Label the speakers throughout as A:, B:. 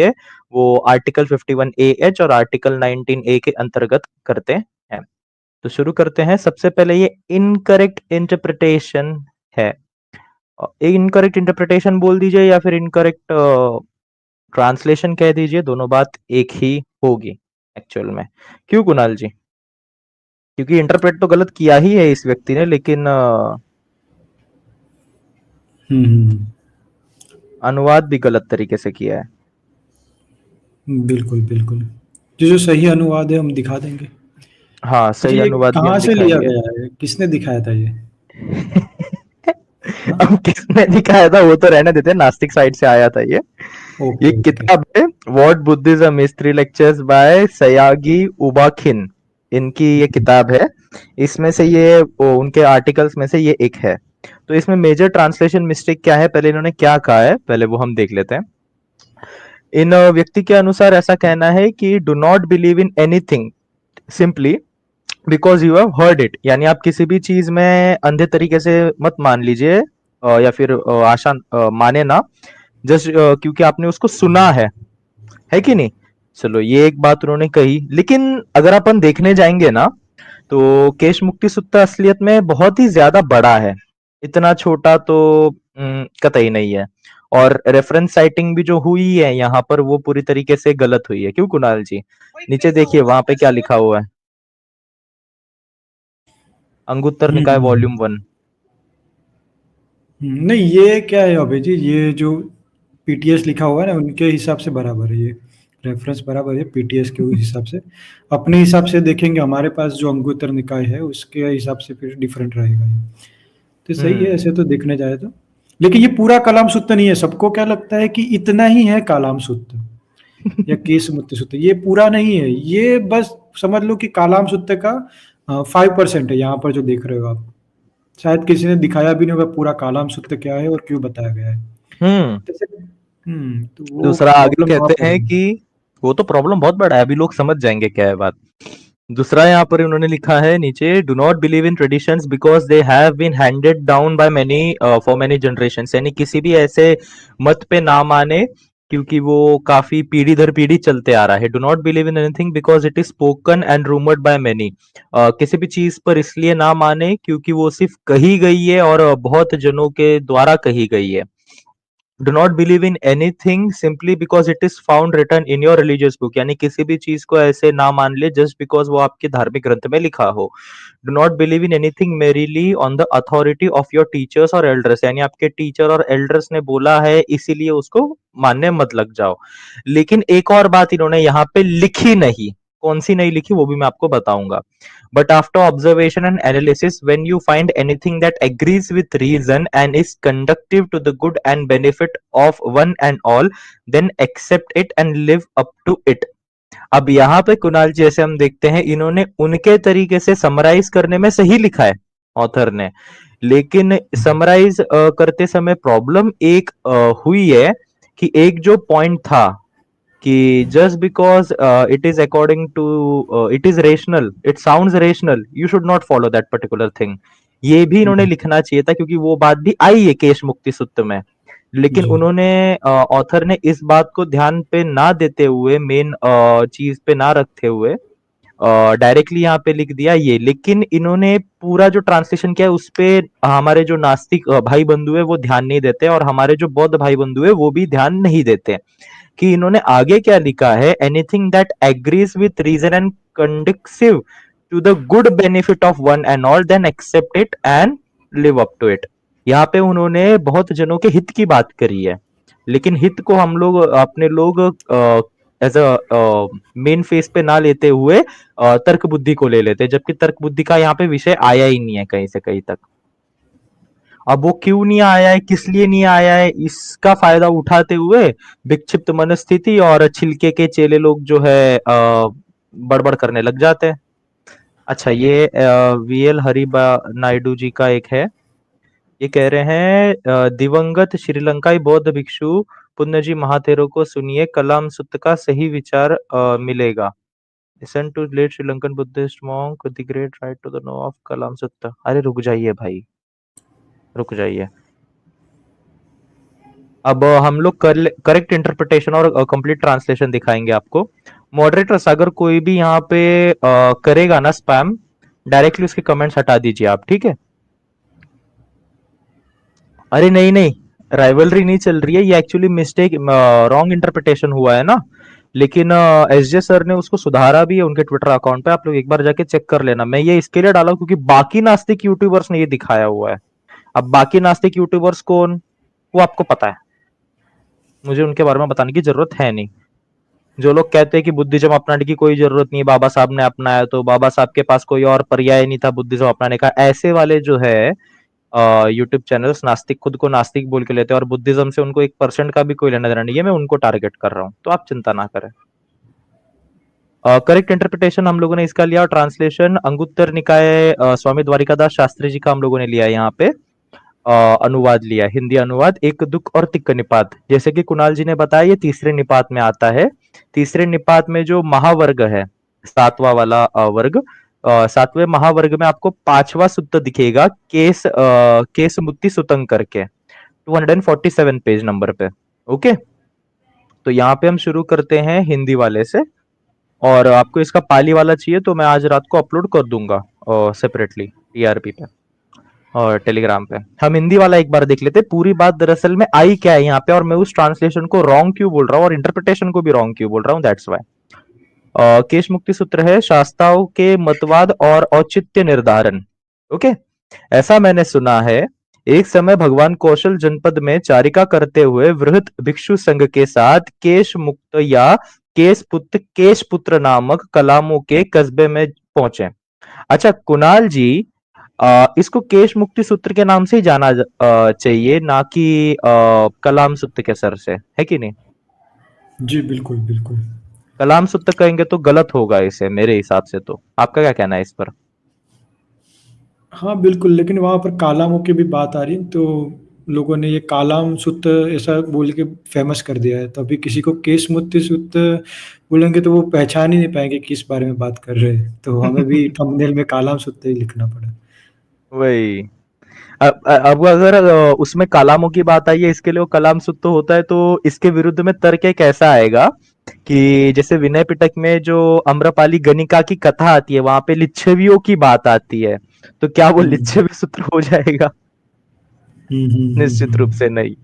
A: है वो article 51A(H) और आर्टिकल 19A के अंतर्गत करते हैं। तो शुरू करते हैं। सबसे पहले ये इनकरेक्ट इंटरप्रिटेशन है। इनकरेक्ट इंटरप्रिटेशन बोल दीजिए या फिर इनकरेक्ट ट्रांसलेशन कह दीजिए, दोनों बात एक ही होगी एक्चुअल में। क्यों कुणाल जी? क्योंकि इंटरप्रेट तो गलत किया ही है इस व्यक्ति ने, लेकिन
B: हम्म।
A: अनुवाद भी गलत तरीके से किया है।
B: बिल्कुल बिल्कुल। जो सही अनुवाद है हम दिखा देंगे।
A: हाँ,
B: अच्छा,
A: सही
B: ये
A: अनुवाद भी
B: कहाँ
A: हम
B: से लिया
A: दिखाएंगे।
B: गया है, किसने दिखाया था ये? हाँ।
A: अब किसने दिखाया था वो तो रहने देते हैं, नास्तिक साइड से आया था ये। ये
B: ओके ओके।
A: किताब है what Buddhism is, 3 lectures by Sayagyi U Ba Khin. इनकी ये किताब है। इसमें से ये उनके आर्टिकल्स में से ये एक है। तो इसमें मेजर ट्रांसलेशन मिस्टेक क्या है, पहले इन्होंने क्या कहा है पहले वो हम देख लेते हैं। इन व्यक्ति के अनुसार ऐसा कहना है कि do not believe in anything simply because you have heard it, यानी आप किसी भी चीज में अंधे तरीके से मत मान लीजिए, या फिर आशा माने ना, जस्ट क्योंकि आपने उसको सुना है कि नहीं। चलो ये एक बात उन्होंने कही, लेकिन अगर अपन देखने जाएंगे ना तो केश मुक्ति सूत्र असलियत में बहुत ही ज्यादा बड़ा है। इतना छोटा तो कतई नहीं है। और रेफरेंस साइटिंग भी जो हुई है यहाँ पर वो पूरी तरीके से गलत हुई है। क्यों कुणाल जी? नीचे देखिए वहां पे क्या लिखा हुआ है। अंगुत्तर निकाय
B: हम्म।
A: वॉल्यूम 1।
B: नहीं, ये क्या है अभय जी, ये जो पीटीएस लिखा हुआ है ना उनके हिसाब से बराबर है ये। रेफरेंस बराबर है पीटीएस के हिसाब से। अपने हिसाब से देखेंगे, हमारे पास जो अंगुत्तर निकाय है उसके हिसाब से फिर डिफरेंट रहेगा ये। तो सही है
A: हम्म।
B: ऐसे तो देखने जाए तो। लेकिन ये पूरा कलाम सूत्र नहीं है। सबको क्या लगता है कि इतना ही है कालाम सूत्र या केस मुक्त सूत्र, ये पूरा नहीं है। ये बस समझ लो कि कालाम सूत्र का 5% है यहाँ पर जो देख रहे हो आप। शायद किसी ने दिखाया भी नहीं होगा पूरा कालाम सूत्र क्या है और क्यों बताया गया है।
A: हम्म।
B: जैसे तो वो
A: दूसरा आगे
B: प्रॉब्लम वहां
A: कहते
B: पर
A: हैं
B: है।
A: कि वो तो प्रॉब्लम बहुत बड़ा है, अभी लोग समझ जाएंगे क्या है बात। दूसरा यहाँ पर उन्होंने लिखा है नीचे, do not believe in traditions because they have been handed down by many for many generation, यानी किसी भी ऐसे मत पे ना माने क्योंकि वो काफी पीढ़ी दर पीढ़ी चलते आ रहा है। Do not believe in anything because it is spoken and rumoured by many, किसी भी चीज पर इसलिए ना माने क्योंकि वो सिर्फ कही गई है और बहुत जनों के द्वारा कही गई है। Do not believe in anything simply because it is found written in your religious book, यानी किसी भी चीज को ऐसे ना मान ले जस्ट बिकॉज वो आपके धार्मिक ग्रंथ में लिखा हो। Do not believe in anything merrily on the authority of your teachers और एल्डर्स, यानी आपके टीचर और एल्डर्स ने बोला है इसीलिए उसको मानने मत लग जाओ। लेकिन एक और बात इन्होंने यहाँ पे लिखी नहीं, कौन सी नहीं लिखी वो भी मैं आपको बताऊंगा। But after observation and analysis, when you find anything that agrees with reason and is conducive to the good and benefit of one and all, then accept it and live up to it. अब यहाँ पे कुणाल जी जैसे हम देखते हैं इन्होंने उनके तरीके से समराइज करने में सही लिखा है ऑथर ने, लेकिन समराइज करते समय प्रॉब्लम एक हुई है कि एक जो पॉइंट था कि just because it is according to it is rational, it sounds rational, you should not follow that particular thing, ये भी इन्होंने लिखना चाहिए था क्योंकि वो बात भी आई है केश मुक्ति सूत्र में। लेकिन
B: जी।
A: उन्होंने ऑथर ने इस बात को ध्यान पे ना देते हुए, मेन चीज पे ना रखते हुए डायरेक्टली यहाँ पे लिख दिया ये। लेकिन इन्होंने पूरा जो ट्रांसलेशन किया है उस पे हमारे जो नास्तिक भाई बंधु है वो ध्यान नहीं देते और हमारे जो बौद्ध भाई बंधु है वो भी ध्यान नहीं देते कि इन्होंने आगे क्या लिखा है। Anything that agrees with reason and conducive to the good benefit of one and all then accept it and live up to it. यहाँ पे उन्होंने बहुत जनों के हित की बात करी है, लेकिन हित को हम लोग अपने लोग एज अ मेन फेस पे ना लेते हुए तर्क बुद्धि को ले लेते हैं, जबकि तर्क बुद्धि का यहाँ पे विषय आया ही नहीं है कहीं से कहीं तक। अब वो क्यों नहीं आया है, किस लिए नहीं आया है, इसका फायदा उठाते हुए विक्षिप्त मनस्थिति और छिलके के चेले लोग जो है बड़बड़ करने लग जाते हैं। अच्छा, ये वीएल हरिबा नायडू जी का एक है। ये कह रहे हैं दिवंगत श्रीलंकाई बौद्ध भिक्षु पुण्य जी महाथेरो को सुनिए, कलाम सुत्त का सही विचार मिलेगा। Listen to late Sri Lankan Buddhist monk the great right to the know of Kalama Sutta. अरे रुक जाइए भाई, रुक जाइए। अब हम लोग करेक्ट इंटरप्रिटेशन और कंप्लीट ट्रांसलेशन दिखाएंगे आपको। मॉडरेटर्स, अगर कोई भी यहाँ पे करेगा ना स्पैम, डायरेक्टली उसके कमेंट्स हटा दीजिए आप, ठीक है? अरे नहीं नहीं, राइवलरी नहीं चल रही है, ये एक्चुअली मिस्टेक, रॉन्ग इंटरप्रिटेशन हुआ है ना। लेकिन एस जे सर ने उसको सुधारा भी है उनके ट्विटर अकाउंट पे, आप लोग एक बार जाके चेक कर लेना। मैं ये इसके लिए डाला क्योंकि बाकी नास्तिक यूट्यूबर्स ने ये दिखाया हुआ है। अब बाकी नास्तिक यूट्यूबर्स कौन, वो आपको पता है, मुझे उनके बारे में बताने की जरूरत है नहीं। जो लोग कहते हैं कि बुद्धिज्म अपनाने की कोई जरूरत नहीं, बाबा साहब ने अपनाया तो बाबा साहब के पास कोई और पर्याय नहीं था बुद्धिज्म अपनाने का, ऐसे वाले जो है यूट्यूब चैनल्स, नास्तिक, खुद को नास्तिक बोल के लेते हैं और बुद्धिज्म से उनको 1% का भी कोई लेना देना नहीं है, मैं उनको टारगेट कर रहा हूँ, तो आप चिंता ना करें। करेक्ट इंटरप्रिटेशन हम लोगों ने इसका लिया, और ट्रांसलेशन अंगुत्तर निकाय स्वामी द्वारिकादास शास्त्री जी का हम लोगों ने लिया है यहाँ पे। अनुवाद लिया, हिंदी अनुवाद, एक दुख और तिक्क निपात, जैसे कि कुणाल जी ने बताया ये तीसरे निपात में आता है। तीसरे निपात में जो महावर्ग है, सातवां वाला वर्ग, सातवें महावर्ग में आपको पांचवा सूत्र दिखेगा, केस मुत्ति सुतंग करके, 247 पेज नंबर पे। ओके, तो यहाँ पे हम शुरू करते हैं हिंदी वाले से, और आपको इसका पाली वाला चाहिए तो मैं आज रात को अपलोड कर दूंगा सेपरेटली टीआरपी पे और टेलीग्राम पे। हम हिंदी वाला एक बार देख लेते, पूरी बात दरअसल में आई क्या है यहाँ पे, और मैं उस ट्रांसलेशन को रॉन्ग क्यों बोल रहा हूँ और इंटरप्रिटेशन को भी रॉन्ग क्यों बोल रहा हूँ, दैट्स वाई। केश मुक्ति सूत्र है शास्त्राओं के मतवाद और औचित्य निर्धारण। ओके, ऐसा मैंने सुना है, एक समय भगवान कौशल जनपद में चारिका करते हुए वृहत भिक्षु संघ के साथ केश मुक्त या केश पुत्र नामक कलामों के कस्बे में पहुंचे। अच्छा कुणाल जी, इसको केश मुक्ति सूत्र के नाम से ही जाना चाहिए, ना कि कलाम सूत्र के सर से, है कि नहीं?
B: जी बिल्कुल बिल्कुल।
A: कलाम सूत्र कहेंगे तो गलत होगा इसे, मेरे हिसाब से। तो आपका क्या कहना है इस पर?
B: हाँ बिल्कुल, लेकिन वहाँ पर कालामों की भी बात आ रही है, तो लोगों ने ये कालाम सुत्त ऐसा बोल के फेमस कर दिया है, तो अभी किसी को केस मुत्ती सुत्त बोलेंगे तो वो पहचान ही नहीं पाएंगे किस बारे में बात कर रहे हैं, तो हमें भी थंबनेल में कालाम सुत्त ही लिखना पड़ा।
A: वही, अब अगर उसमें कलामों की बात आई है, इसके लिए वो कलाम सूत्र होता है, तो इसके विरुद्ध में तर्क एक ऐसा आएगा कि जैसे विनय पिटक में जो अम्रपाली गणिका की कथा आती है, वहां पे लिच्छवियों की बात आती है, तो क्या वो
B: हम्म
A: लिच्छवी सूत्र हो जाएगा? निश्चित रूप से नहीं।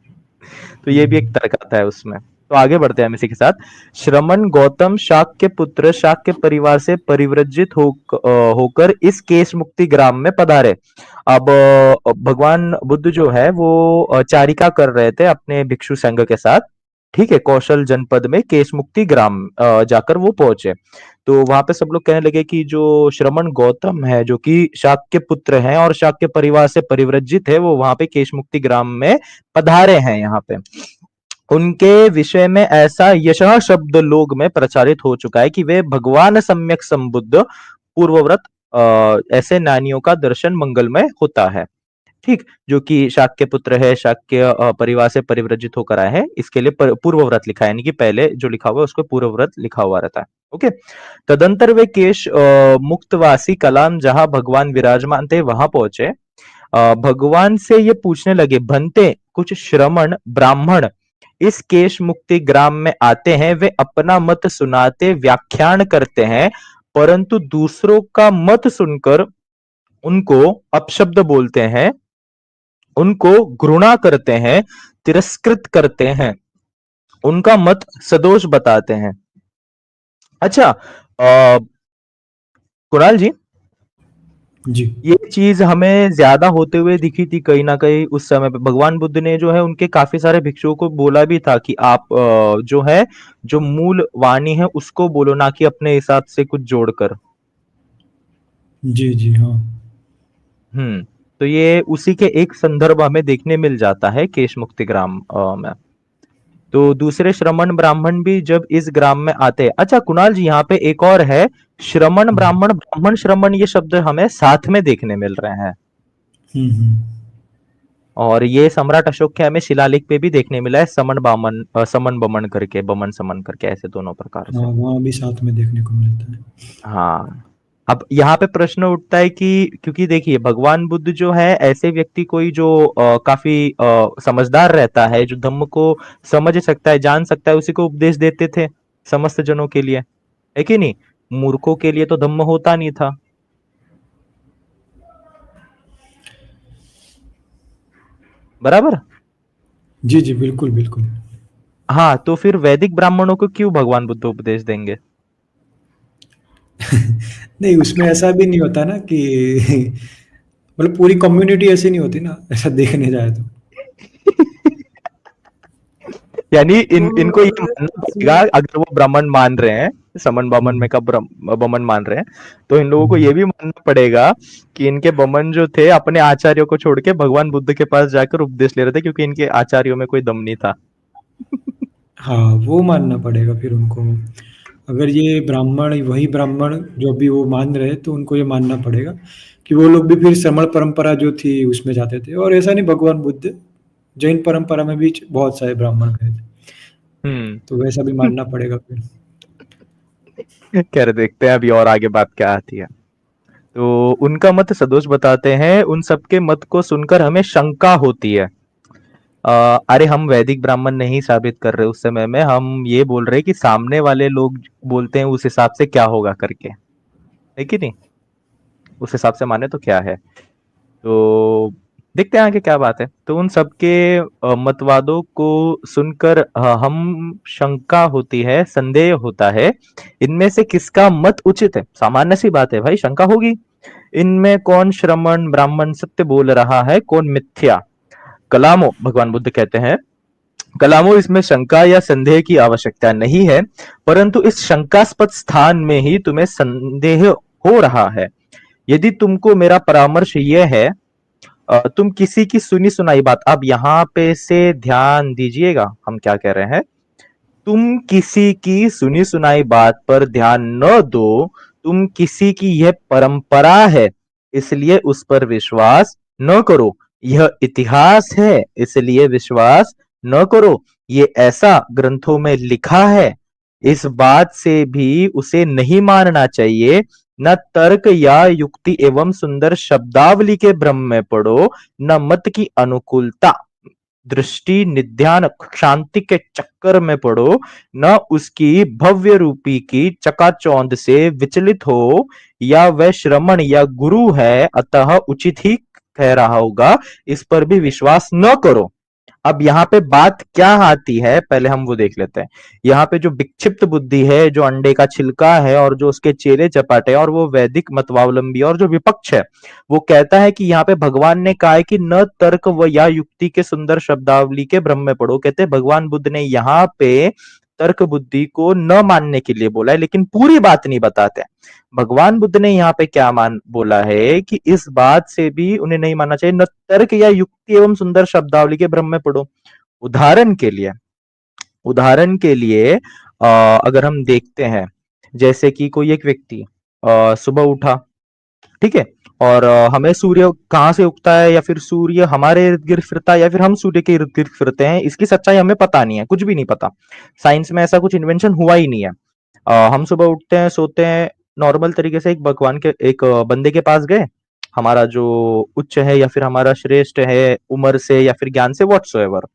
A: तो ये भी एक
B: हम्म।
A: तर्क आता है उसमें। तो आगे बढ़ते हैं हम इसी के साथ। श्रमण गौतम शाक्य पुत्र शाक्य परिवार से परिव्रजित होकर इस केश मुक्ति ग्राम में पधारे। अब भगवान बुद्ध जो है वो चारिका कर रहे थे अपने भिक्षु संघ के साथ, ठीक है, कौशल जनपद में केश मुक्ति ग्राम जाकर वो पहुंचे। तो वहां पे सब लोग कहने लगे कि जो श्रमण गौतम है, जो कि शाक्य पुत्र हैं और शाक्य परिवार से परिव्रजित है, वो वहां पे केश मुक्ति ग्राम में पधारे हैं यहाँ पे। उनके विषय में ऐसा यशः शब्द लोग में प्रचारित हो चुका है कि वे भगवान सम्यक संबुद्ध पूर्वव्रत, ऐसे नानियों का दर्शन मंगलमय होता है, ठीक, जो कि शाक्य पुत्र है, शाक्य परिवार से परिव्रजित होकर आए हैं, इसके लिए पूर्व व्रत लिखा है, यानी कि पहले जो लिखा हुआ है उसको पूर्व व्रत लिखा हुआ रहता है। ओके, तदंतर वे केश मुक्तवासी कलाम जहां भगवान विराजमान थे वहां पहुंचे। भगवान से ये पूछने लगे, भंते कुछ श्रमण ब्राह्मण इस केश मुक्ति ग्राम में आते हैं, वे अपना मत सुनाते व्याख्यान करते हैं, परंतु दूसरों का मत सुनकर उनको अपशब्द बोलते हैं, उनको घृणा करते हैं, तिरस्कृत करते हैं, उनका मत सदोष बताते हैं। अच्छा कुणाल जी,
B: जी
A: ये चीज हमें ज्यादा होते हुए दिखी थी कहीं ना कहीं उस समय पे। भगवान बुद्ध ने जो है उनके काफी सारे भिक्षुओं को बोला भी था कि आप जो है, जो मूल वाणी है उसको बोलो, ना कि अपने हिसाब से कुछ जोड़कर।
B: जी जी हाँ।
A: हम्म, तो ये उसी के एक संदर्भ हमें देखने मिल जाता है केश मुक्ति ग्राम में। तो दूसरे श्रमण ब्राह्मण भी जब इस ग्राम में आते हैं। अच्छा कुणाल जी, यहाँ पे एक और है, श्रमण ब्राह्मण, ब्राह्मण श्रमण, ये शब्द हमें साथ में देखने मिल रहे हैं,
B: हम्म।
A: और ये सम्राट अशोक के हमें शिलालेख पे भी देखने मिला है, समन बामन, समन बमन करके, बमन समन करके, ऐसे दोनों प्रकार
B: हाँ
A: से।
B: वहाँ भी साथ में देखने को मिलता है।
A: हाँ, अब यहाँ पे प्रश्न उठता है कि क्योंकि देखिए भगवान बुद्ध जो है ऐसे व्यक्ति कोई जो काफी समझदार रहता है, जो धम्म को समझ सकता है, जान सकता है, उसी को उपदेश देते थे समस्त जनों के लिए, है कि नहीं? मूर्खों के लिए तो धम्म होता नहीं था। बराबर।
B: जी जी, बिल्कुल बिल्कुल।
A: हाँ, तो फिर वैदिक ब्राह्मणों को क्यों भगवान बुद्ध उपदेश देंगे?
B: नहीं, उसमें ऐसा भी नहीं होता ना कि मतलब पूरी कम्युनिटी ऐसी नहीं होती ना, ऐसा देखने जाए तो।
A: यानी
B: तो
A: इनको ये मानना पड़ेगा,
B: इसमें
A: अगर वो ब्राह्मण मान रहे हैं, समन बामन में का बमन मान रहे हैं, तो इन लोगों को
B: हुँ।
A: ये भी मानना पड़ेगा कि इनके बमन जो थे अपने आचार्यों को छोड़ के भगवान बुद्ध के पास जाकर उपदेश ले रहे थे, क्योंकि इनके आचार्यों में कोई दम नहीं था।
B: हाँ, वो मानना पड़ेगा फिर उनको। अगर ये ब्राह्मण वही ब्राह्मण जो अभी वो मान रहे हैं, तो उनको ये मानना पड़ेगा कि वो लोग भी फिर श्रमण परंपरा जो थी उसमें जाते थे, और ऐसा नहीं भगवान बुद्ध, जैन परंपरा में भी बहुत सारे ब्राह्मण गए थे,
A: हम्म।
B: तो वैसा भी मानना पड़ेगा फिर।
A: कह रहे देखते हैं अभी और आगे बात क्या आती है। तो उनका मत सदोष बताते हैं, उन सबके मत को सुनकर हमें शंका होती है। अरे हम वैदिक ब्राह्मण नहीं साबित कर रहे उस समय में, हम ये बोल रहे हैं कि सामने वाले लोग बोलते हैं उस हिसाब से क्या होगा करके, है कि नहीं? उस हिसाब से माने तो क्या है। तो देखते हैं आगे क्या बात है। तो उन सबके मतवादों को सुनकर हम शंका होती है, संदेह होता है, इनमें से किसका मत उचित है। सामान्य सी बात है भाई, शंका होगी। इनमें कौन श्रमण ब्राह्मण सत्य बोल रहा है, कौन मिथ्या। कलामो, भगवान बुद्ध कहते हैं, कलामो इसमें शंका या संदेह की आवश्यकता नहीं है, परंतु इस शंकास्पद स्थान में ही तुम्हें संदेह हो रहा है। यदि तुमको मेरा परामर्श यह है, तुम किसी की सुनी सुनाई बात, अब यहाँ पे से ध्यान दीजिएगा हम क्या कह रहे हैं। तुम किसी की सुनी सुनाई बात पर ध्यान न दो, तुम किसी की यह परंपरा है इसलिए उस पर विश्वास न करो, यह इतिहास है इसलिए विश्वास न करो, ये ऐसा ग्रंथों में लिखा है, इस बात से भी उसे नहीं मानना चाहिए। न तर्क या युक्ति एवं सुंदर शब्दावली के भ्रम में पड़ो, न मत की अनुकूलता दृष्टि निध्यान शांति के चक्कर में पड़ो, न उसकी भव्य रूपी की चकाचौंध से विचलित हो, या वह श्रमण या गुरु है अतः उचित ही कह रहा होगा, इस पर भी विश्वास न करो। अब यहाँ पे बात क्या आती है, पहले हम वो देख लेते हैं। यहाँ पे जो विक्षिप्त बुद्धि है, जो अंडे का छिलका है, और जो उसके चेले चपाटे, और वो वैदिक मतवावलंबी और जो विपक्ष है, वो कहता है कि यहाँ पे भगवान ने कहा है कि न तर्क व या युक्ति के सुंदर शब्दावली के भ्रम में पड़ो। कहते हैं भगवान बुद्ध ने यहाँ पे तर्क बुद्धि को न मानने के लिए बोला है, लेकिन पूरी बात नहीं बताते। भगवान बुद्ध ने यहाँ पे क्या मान बोला है कि इस बात से भी उन्हें नहीं मानना चाहिए, न तर्क या युक्ति एवं सुंदर शब्दावली के भ्रम में पड़ो। उदाहरण के लिए, उदाहरण के लिए अगर हम देखते हैं, जैसे कि कोई एक व्यक्ति सुबह उठा, ठीक है, और हमें सूर्य कहाँ से उगता है, या फिर सूर्य हमारे इर्द गिर्द फिरता है, या फिर हम सूर्य के इर्द गिर्द फिरते हैं, इसकी सच्चाई हमें पता नहीं है, कुछ भी नहीं पता। साइंस में ऐसा कुछ इन्वेंशन हुआ ही नहीं है। हम सुबह उठते हैं, सोते हैं, नॉर्मल तरीके से एक भगवान के एक बंदे के पास गए, हमारा जो उच्च है या फिर हमारा श्रेष्ठ है उम्र से या फिर ज्ञान से व्हाटसोएवर,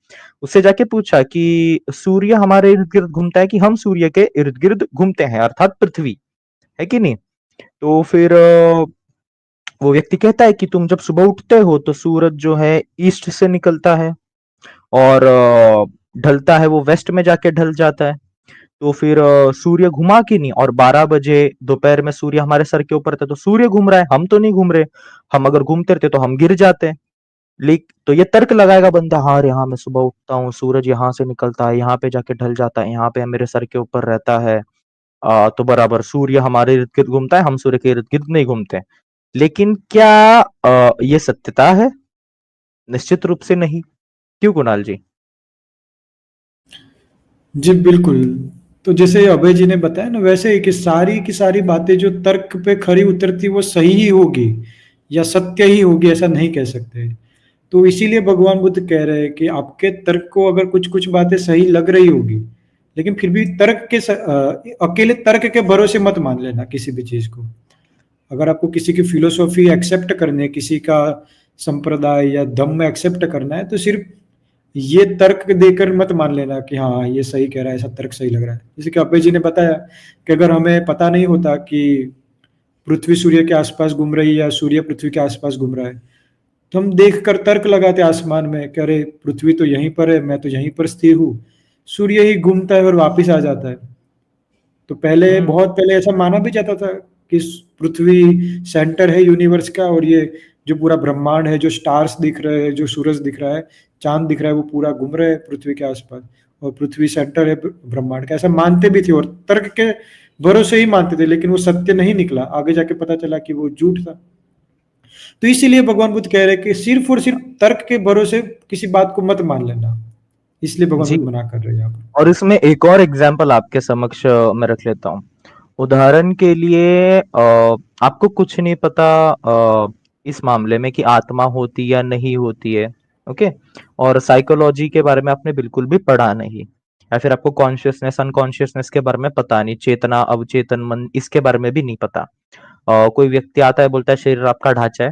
A: उससे जाके पूछा कि सूर्य हमारे इर्द गिर्द घूमता है कि हम सूर्य के इर्द गिर्द घूमते हैं, अर्थात पृथ्वी, है कि नहीं? तो फिर वो व्यक्ति कहता है कि तुम जब सुबह उठते हो तो सूरज जो है ईस्ट से निकलता है, और ढलता है वो वेस्ट में जाके ढल जाता है। तो फिर सूर्य घुमा कि नहीं, और 12 बजे दोपहर में सूर्य हमारे सर के ऊपर था, तो सूर्य घूम रहा है, हम तो नहीं घूम रहे। हम अगर घूमते रहते तो हम गिर जाते। लेक तो ये तर्क लगाएगा बंदा, हाँ रे हाँ, मैं सुबह उठता हूँ, सूरज यहाँ से निकलता है, यहाँ पे जाके ढल जाता है, यहाँ पे मेरे सर के ऊपर रहता है, तो बराबर सूर्य हमारे इर्द गिर्द घूमता है, हम सूर्य के इर्द गिर्द नहीं घूमते। लेकिन क्या ये सत्यता है? निश्चित रूप से नहीं। क्यों कुणाल जी?
B: जी, बिल्कुल। तो जैसे अभय जी ने बताया ना, वैसे ही कि सारी की सारी बातें जो तर्क पे खरी उतरती वो सही ही होगी या सत्य ही होगी, ऐसा नहीं कह सकते। तो इसीलिए भगवान बुद्ध कह रहे हैं कि आपके तर्क को अगर कुछ-कुछ बातें सही लग रही होगी, लेकिन फिर भी अकेले तर्क के भरोसे मत मान लेना किसी भी चीज़ को। अगर आपको किसी की फिलोसॉफी एक्सेप्ट करनी है, किसी का संप्रदाय या धम्म एक्सेप्ट करना है, तो सिर्फ ये तर्क देकर मत मान लेना कि हाँ ये सही कह रहा है, ऐसा तर्क सही लग रहा है। जैसे कि अभय जी ने बताया कि अगर हमें पता नहीं होता कि पृथ्वी सूर्य के आसपास घूम रही है या सूर्य पृथ्वी के आसपास घूम रहा है, तो हम देख कर तर्क लगाते आसमान में कि अरे पृथ्वी तो यहीं पर है, मैं तो यहीं पर स्थिर हूँ, सूर्य ही घूमता है और वापिस आ जाता है। तो पहले,
A: हम्म।
B: बहुत पहले ऐसा माना भी जाता था कि पृथ्वी सेंटर है यूनिवर्स का, और ये जो पूरा ब्रह्मांड है, जो स्टार्स दिख रहे हैं, जो सूरज दिख रहा है, चांद दिख रहा है, वो पूरा घूम रहे हैं पृथ्वी के आसपास, और पृथ्वी सेंटर है ब्रह्मांड का। ऐसा मानते भी थे और तर्क के भरोसे ही मानते थे, लेकिन वो सत्य नहीं निकला, आगे जाके पता चला कि वो झूठ था। तो इसीलिए भगवान बुद्ध कह रहे हैं कि सिर्फ और सिर्फ तर्क के भरोसे किसी बात को मत मान लेना, इसलिए भगवान
A: जी।
B: बुद्ध मना कर रहे हैं यहाँ पर।
A: और इसमें एक और एग्जाम्पल आपके समक्ष मैं रख लेता हूँ। उदाहरण के लिए आपको कुछ नहीं पता इस मामले में कि आत्मा होती या नहीं होती है, ओके। और साइकोलॉजी के बारे में आपने बिल्कुल भी पढ़ा नहीं, या फिर आपको कॉन्शियसनेस अनकॉन्शियसनेस के बारे में पता नहीं, चेतना अवचेतन मन इसके बारे में भी नहीं पता। कोई व्यक्ति आता है, बोलता है शरीर आपका ढांचा है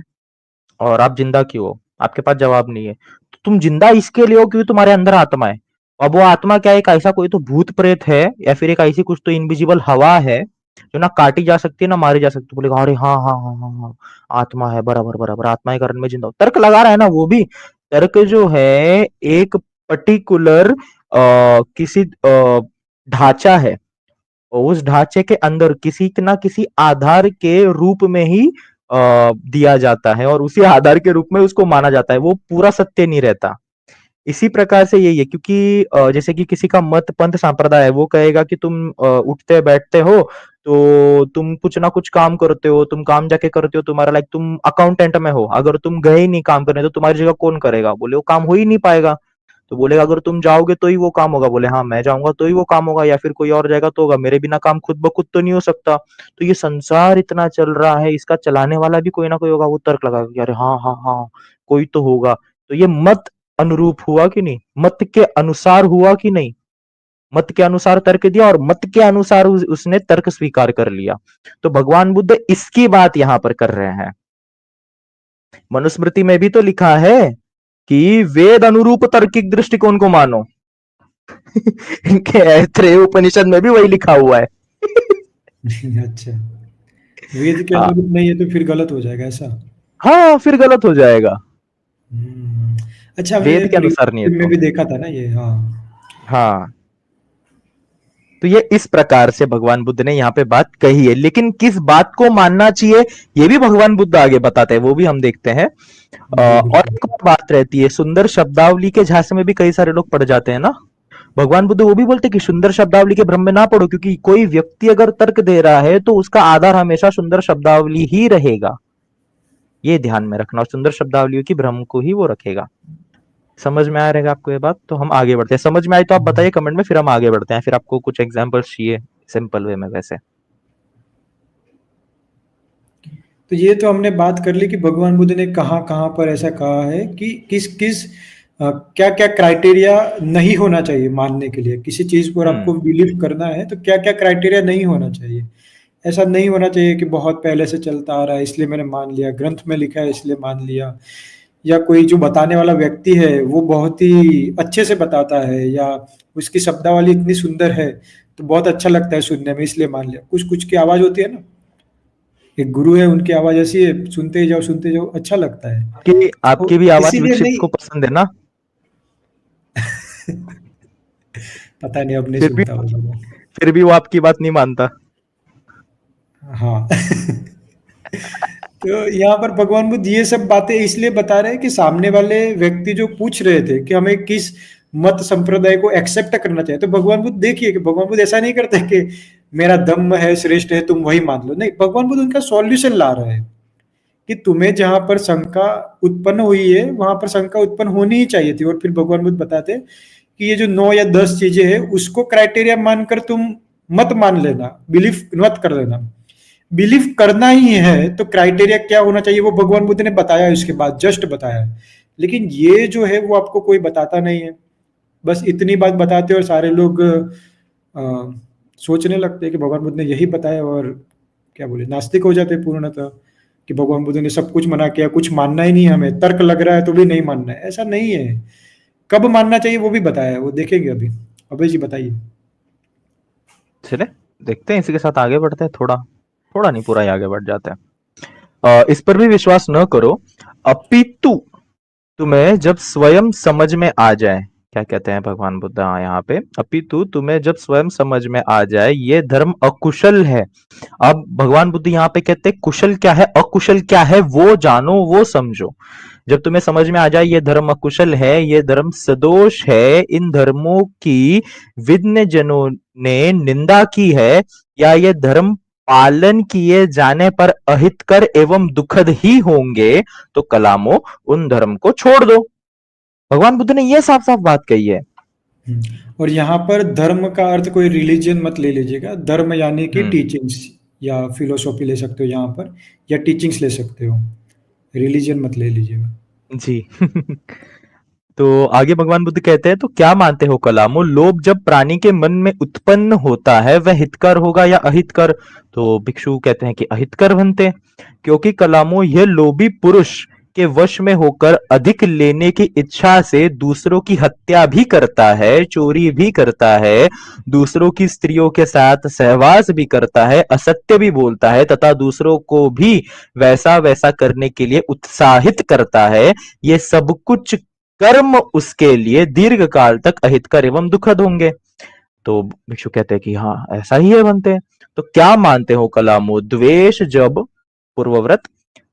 A: और आप जिंदा क्यों हो, आपके पास जवाब नहीं है। तो तुम जिंदा इसके लिए हो क्योंकि तुम्हारे अंदर आत्मा है। अब वो आत्मा क्या है, एक ऐसा कोई तो भूत प्रेत है या फिर एक ऐसी कुछ तो इनविजिबल हवा है जो ना काटी जा सकती है ना मारी जा सकती है। बोलेगा अरे हाँ हाँ हाँ हाँ हाँ, आत्मा है, बराबर बराबर, आत्मा के कारण मैं जिंदा हूँ। तर्क लगा रहा है ना वो भी। तर्क जो है एक पर्टिकुलर किसी ढांचा है, और उस ढांचे के अंदर किसी ना किसी आधार के रूप में ही दिया जाता है और उसी आधार के रूप में उसको माना जाता है, वो पूरा सत्य नहीं रहता। इसी प्रकार से यही है, क्योंकि जैसे कि किसी का मत पंथ संप्रदाय है, वो कहेगा कि तुम उठते बैठते हो तो तुम कुछ ना कुछ काम करते हो, तुम काम जाके करते हो, तुम्हारा लाइक तुम अकाउंटेंट में हो, अगर तुम गए ही नहीं काम करने तो तुम्हारी जगह कौन करेगा, बोले वो काम हो ही नहीं पाएगा। तो बोलेगा अगर तुम जाओगे तो ही वो काम होगा, बोले हाँ मैं जाऊंगा तो ही वो काम होगा, या फिर कोई और जाएगा तो होगा, मेरे बिना काम खुद ब खुद तो नहीं हो सकता। तो ये संसार इतना चल रहा है, इसका चलाने वाला भी कोई ना कोई होगा। वो तर्क लगाएगा कि अरे हाँ हाँ हाँ कोई तो होगा। तो ये मत अनुरूप हुआ कि नहीं, मत के अनुसार हुआ कि नहीं। मत के अनुसार तर्क दिया और मत के अनुसार उसने तर्क स्वीकार कर लिया। तो भगवान बुद्ध इसकी बात यहां पर कर रहे हैं। मनुस्मृति में भी तो लिखा है कि वेद अनुरूप तार्किक दृष्टिकोण को मानो। इनके ऐत्रेय उपनिषद में भी वही लिखा हुआ है।
B: अच्छा, वेद के
A: हाँ
B: अनुरूप नहीं है तो फिर गलत हो जाएगा ऐसा?
A: हाँ, फिर गलत हो जाएगा।
B: हम्म। अच्छा, हमने
A: वेद के अनुसार नहीं है
B: में
A: तो।
B: भी देखा था ना ये, हाँ।
A: हाँ, तो ये इस प्रकार से भगवान बुद्ध ने यहाँ पे बात कही है, लेकिन किस बात को मानना चाहिए ये भी भगवान बुद्ध आगे बताते हैं, वो भी हम देखते हैं।
B: जी
A: और
B: बिल्कुल।
A: एक और बात रहती है, सुंदर शब्दावली के झांसे में भी कई सारे लोग पढ़ जाते हैं ना। भगवान बुद्ध वो भी बोलते हैं कि सुंदर शब्दावली के भ्रम में ना पड़ो, क्योंकि कोई व्यक्ति अगर तर्क दे रहा है तो उसका आधार हमेशा सुंदर शब्दावली ही रहेगा। ये ध्यान में रखना, और सुंदर शब्दावलियों की भ्रम को ही वो रखेगा। समझ में आ रहेगा आपको ये बात? तो हम आगे बढ़ते हैं। समझ में आई तो आप बताइए कमेंट में, फिर हम आगे बढ़ते हैं। फिर आपको कुछ एग्जांपल्स चाहिए सिंपल वे में वैसे।
B: तो ये तो हमने बात कर ली कि भगवान बुद्ध ने कहाँ कहाँ पर ऐसा कहा है कि किस किस क्या क्या क्राइटेरिया नहीं होना चाहिए मानने के लिए, किसी चीज पर आपको
A: हम्म।
B: बिलीव करना है तो क्या क्या क्राइटेरिया नहीं होना चाहिए। ऐसा नहीं होना चाहिए कि बहुत पहले से चलता आ रहा है इसलिए मैंने मान लिया, ग्रंथ में लिखा है इसलिए मान लिया, या कोई जो बताने वाला व्यक्ति है वो बहुत ही अच्छे से बताता है, या उसकी शब्दावली इतनी सुंदर है तो बहुत अच्छा लगता है सुनने में इसलिए मान लिया। कुछ कुछ की आवाज होती है ना, एक गुरु है उनकी आवाज ऐसी है, सुनते जाओ अच्छा लगता है।
A: कि
B: तो
A: आपकी भी आवाज
B: इसीलिए
A: विक्षिप्त
B: नहीं।
A: को पसंद है ना?
B: पता नहीं, अब नहीं
A: फिर भी
B: सुनता होगा वो।
A: फिर भी वो आपकी बात नहीं मानता।
B: हाँ। तो यहाँ पर भगवान बुद्ध ये सब बातें इसलिए बता रहे हैं कि सामने वाले व्यक्ति जो पूछ रहे थे कि हमें किस मत संप्रदाय को एक्सेप्ट करना चाहिए, तो भगवान बुद्ध देखिए कि भगवान बुद्ध ऐसा नहीं करते कि मेरा धम्म है श्रेष्ठ है तुम वही मान लो, नहीं, भगवान बुद्ध उनका सॉल्यूशन ला रहे हैं कि तुम्हें जहां पर शंका उत्पन्न हुई है वहां पर शंका उत्पन्न होनी ही चाहिए थी। और फिर भगवान बुद्ध बताते हैं कि ये जो 9 या 10 चीजें हैं उसको क्राइटेरिया मानकर तुम मत मान लेना, बिलीव मत कर लेना। बिलीव करना ही है तो क्राइटेरिया क्या होना चाहिए वो भगवान बुद्ध ने बताया, इसके बाद जस्ट बताया है। लेकिन ये जो है वो आपको कोई बताता नहीं है, बस इतनी बात बताते और सारे लोग सोचने लगते हैं कि भगवान बुद्ध ने यही बताया और क्या बोले, नास्तिक हो जाते हैं पूर्णतः, कि भगवान बुद्ध ने सब कुछ मना किया, कुछ मानना ही नहीं है हमें, तर्क लग रहा है तो भी नहीं मानना है, ऐसा नहीं है। कब मानना चाहिए वो भी बताया है, वो देखेंगे अभी। अभय जी बताइए।
A: चले देखते हैं, इसी के साथ आगे बढ़ते हैं, थोड़ा थोड़ा नहीं, पूरा ही आगे बढ़ जाते हैं। इस पर भी विश्वास न करो, अपितु तुम्हें जब स्वयं समझ में आ जाए, क्या कहते हैं भगवान बुद्ध यहाँ पे, अपितु तुम्हें जब स्वयं समझ में आ जाए ये धर्म अकुशल है। अब भगवान बुद्ध यहाँ पे कहते हैं कुशल क्या है, अकुशल क्या है, वो जानो, वो समझो। जब तुम्हें समझ में आ जाए ये धर्म अकुशल है, ये धर्म सदोष है, इन धर्मों की विद्य जनों ने निंदा की है, या ये धर्म पालन किए जाने पर अहितकर एवं दुखद ही होंगे, तो कलामो उन धर्म को छोड़ दो। भगवान बुद्ध ने ये साफ साफ बात कही है।
B: और यहाँ पर धर्म का अर्थ कोई रिलीजन मत ले लीजिएगा, धर्म यानी कि टीचिंग्स या फिलोसॉफी ले सकते हो यहाँ पर, या टीचिंग्स ले सकते हो, रिलीजन मत ले लीजिएगा।
A: जी। तो आगे भगवान बुद्ध कहते हैं, तो क्या मानते हो कलामो, लोभ जब प्राणी के मन में उत्पन्न होता है वह हितकर होगा या अहितकर? तो भिक्षु कहते हैं कि अहितकर बनते हैं, क्योंकि कलामो यह लोभी पुरुष के वश में होकर अधिक लेने की इच्छा से दूसरों की हत्या भी करता है, चोरी भी करता है, दूसरों की स्त्रियों के साथ सहवास भी करता है, असत्य भी बोलता है, तथा दूसरों को भी वैसा वैसा करने के लिए उत्साहित करता है। ये सब कुछ कर्म उसके लिए दीर्घ काल तक अहितकर एवं दुखद होंगे। तो भिक्षु कहते हैं कि हाँ ऐसा ही है बनते हैं। तो क्या मानते हो कलामो, द्वेष जब पूर्वव्रत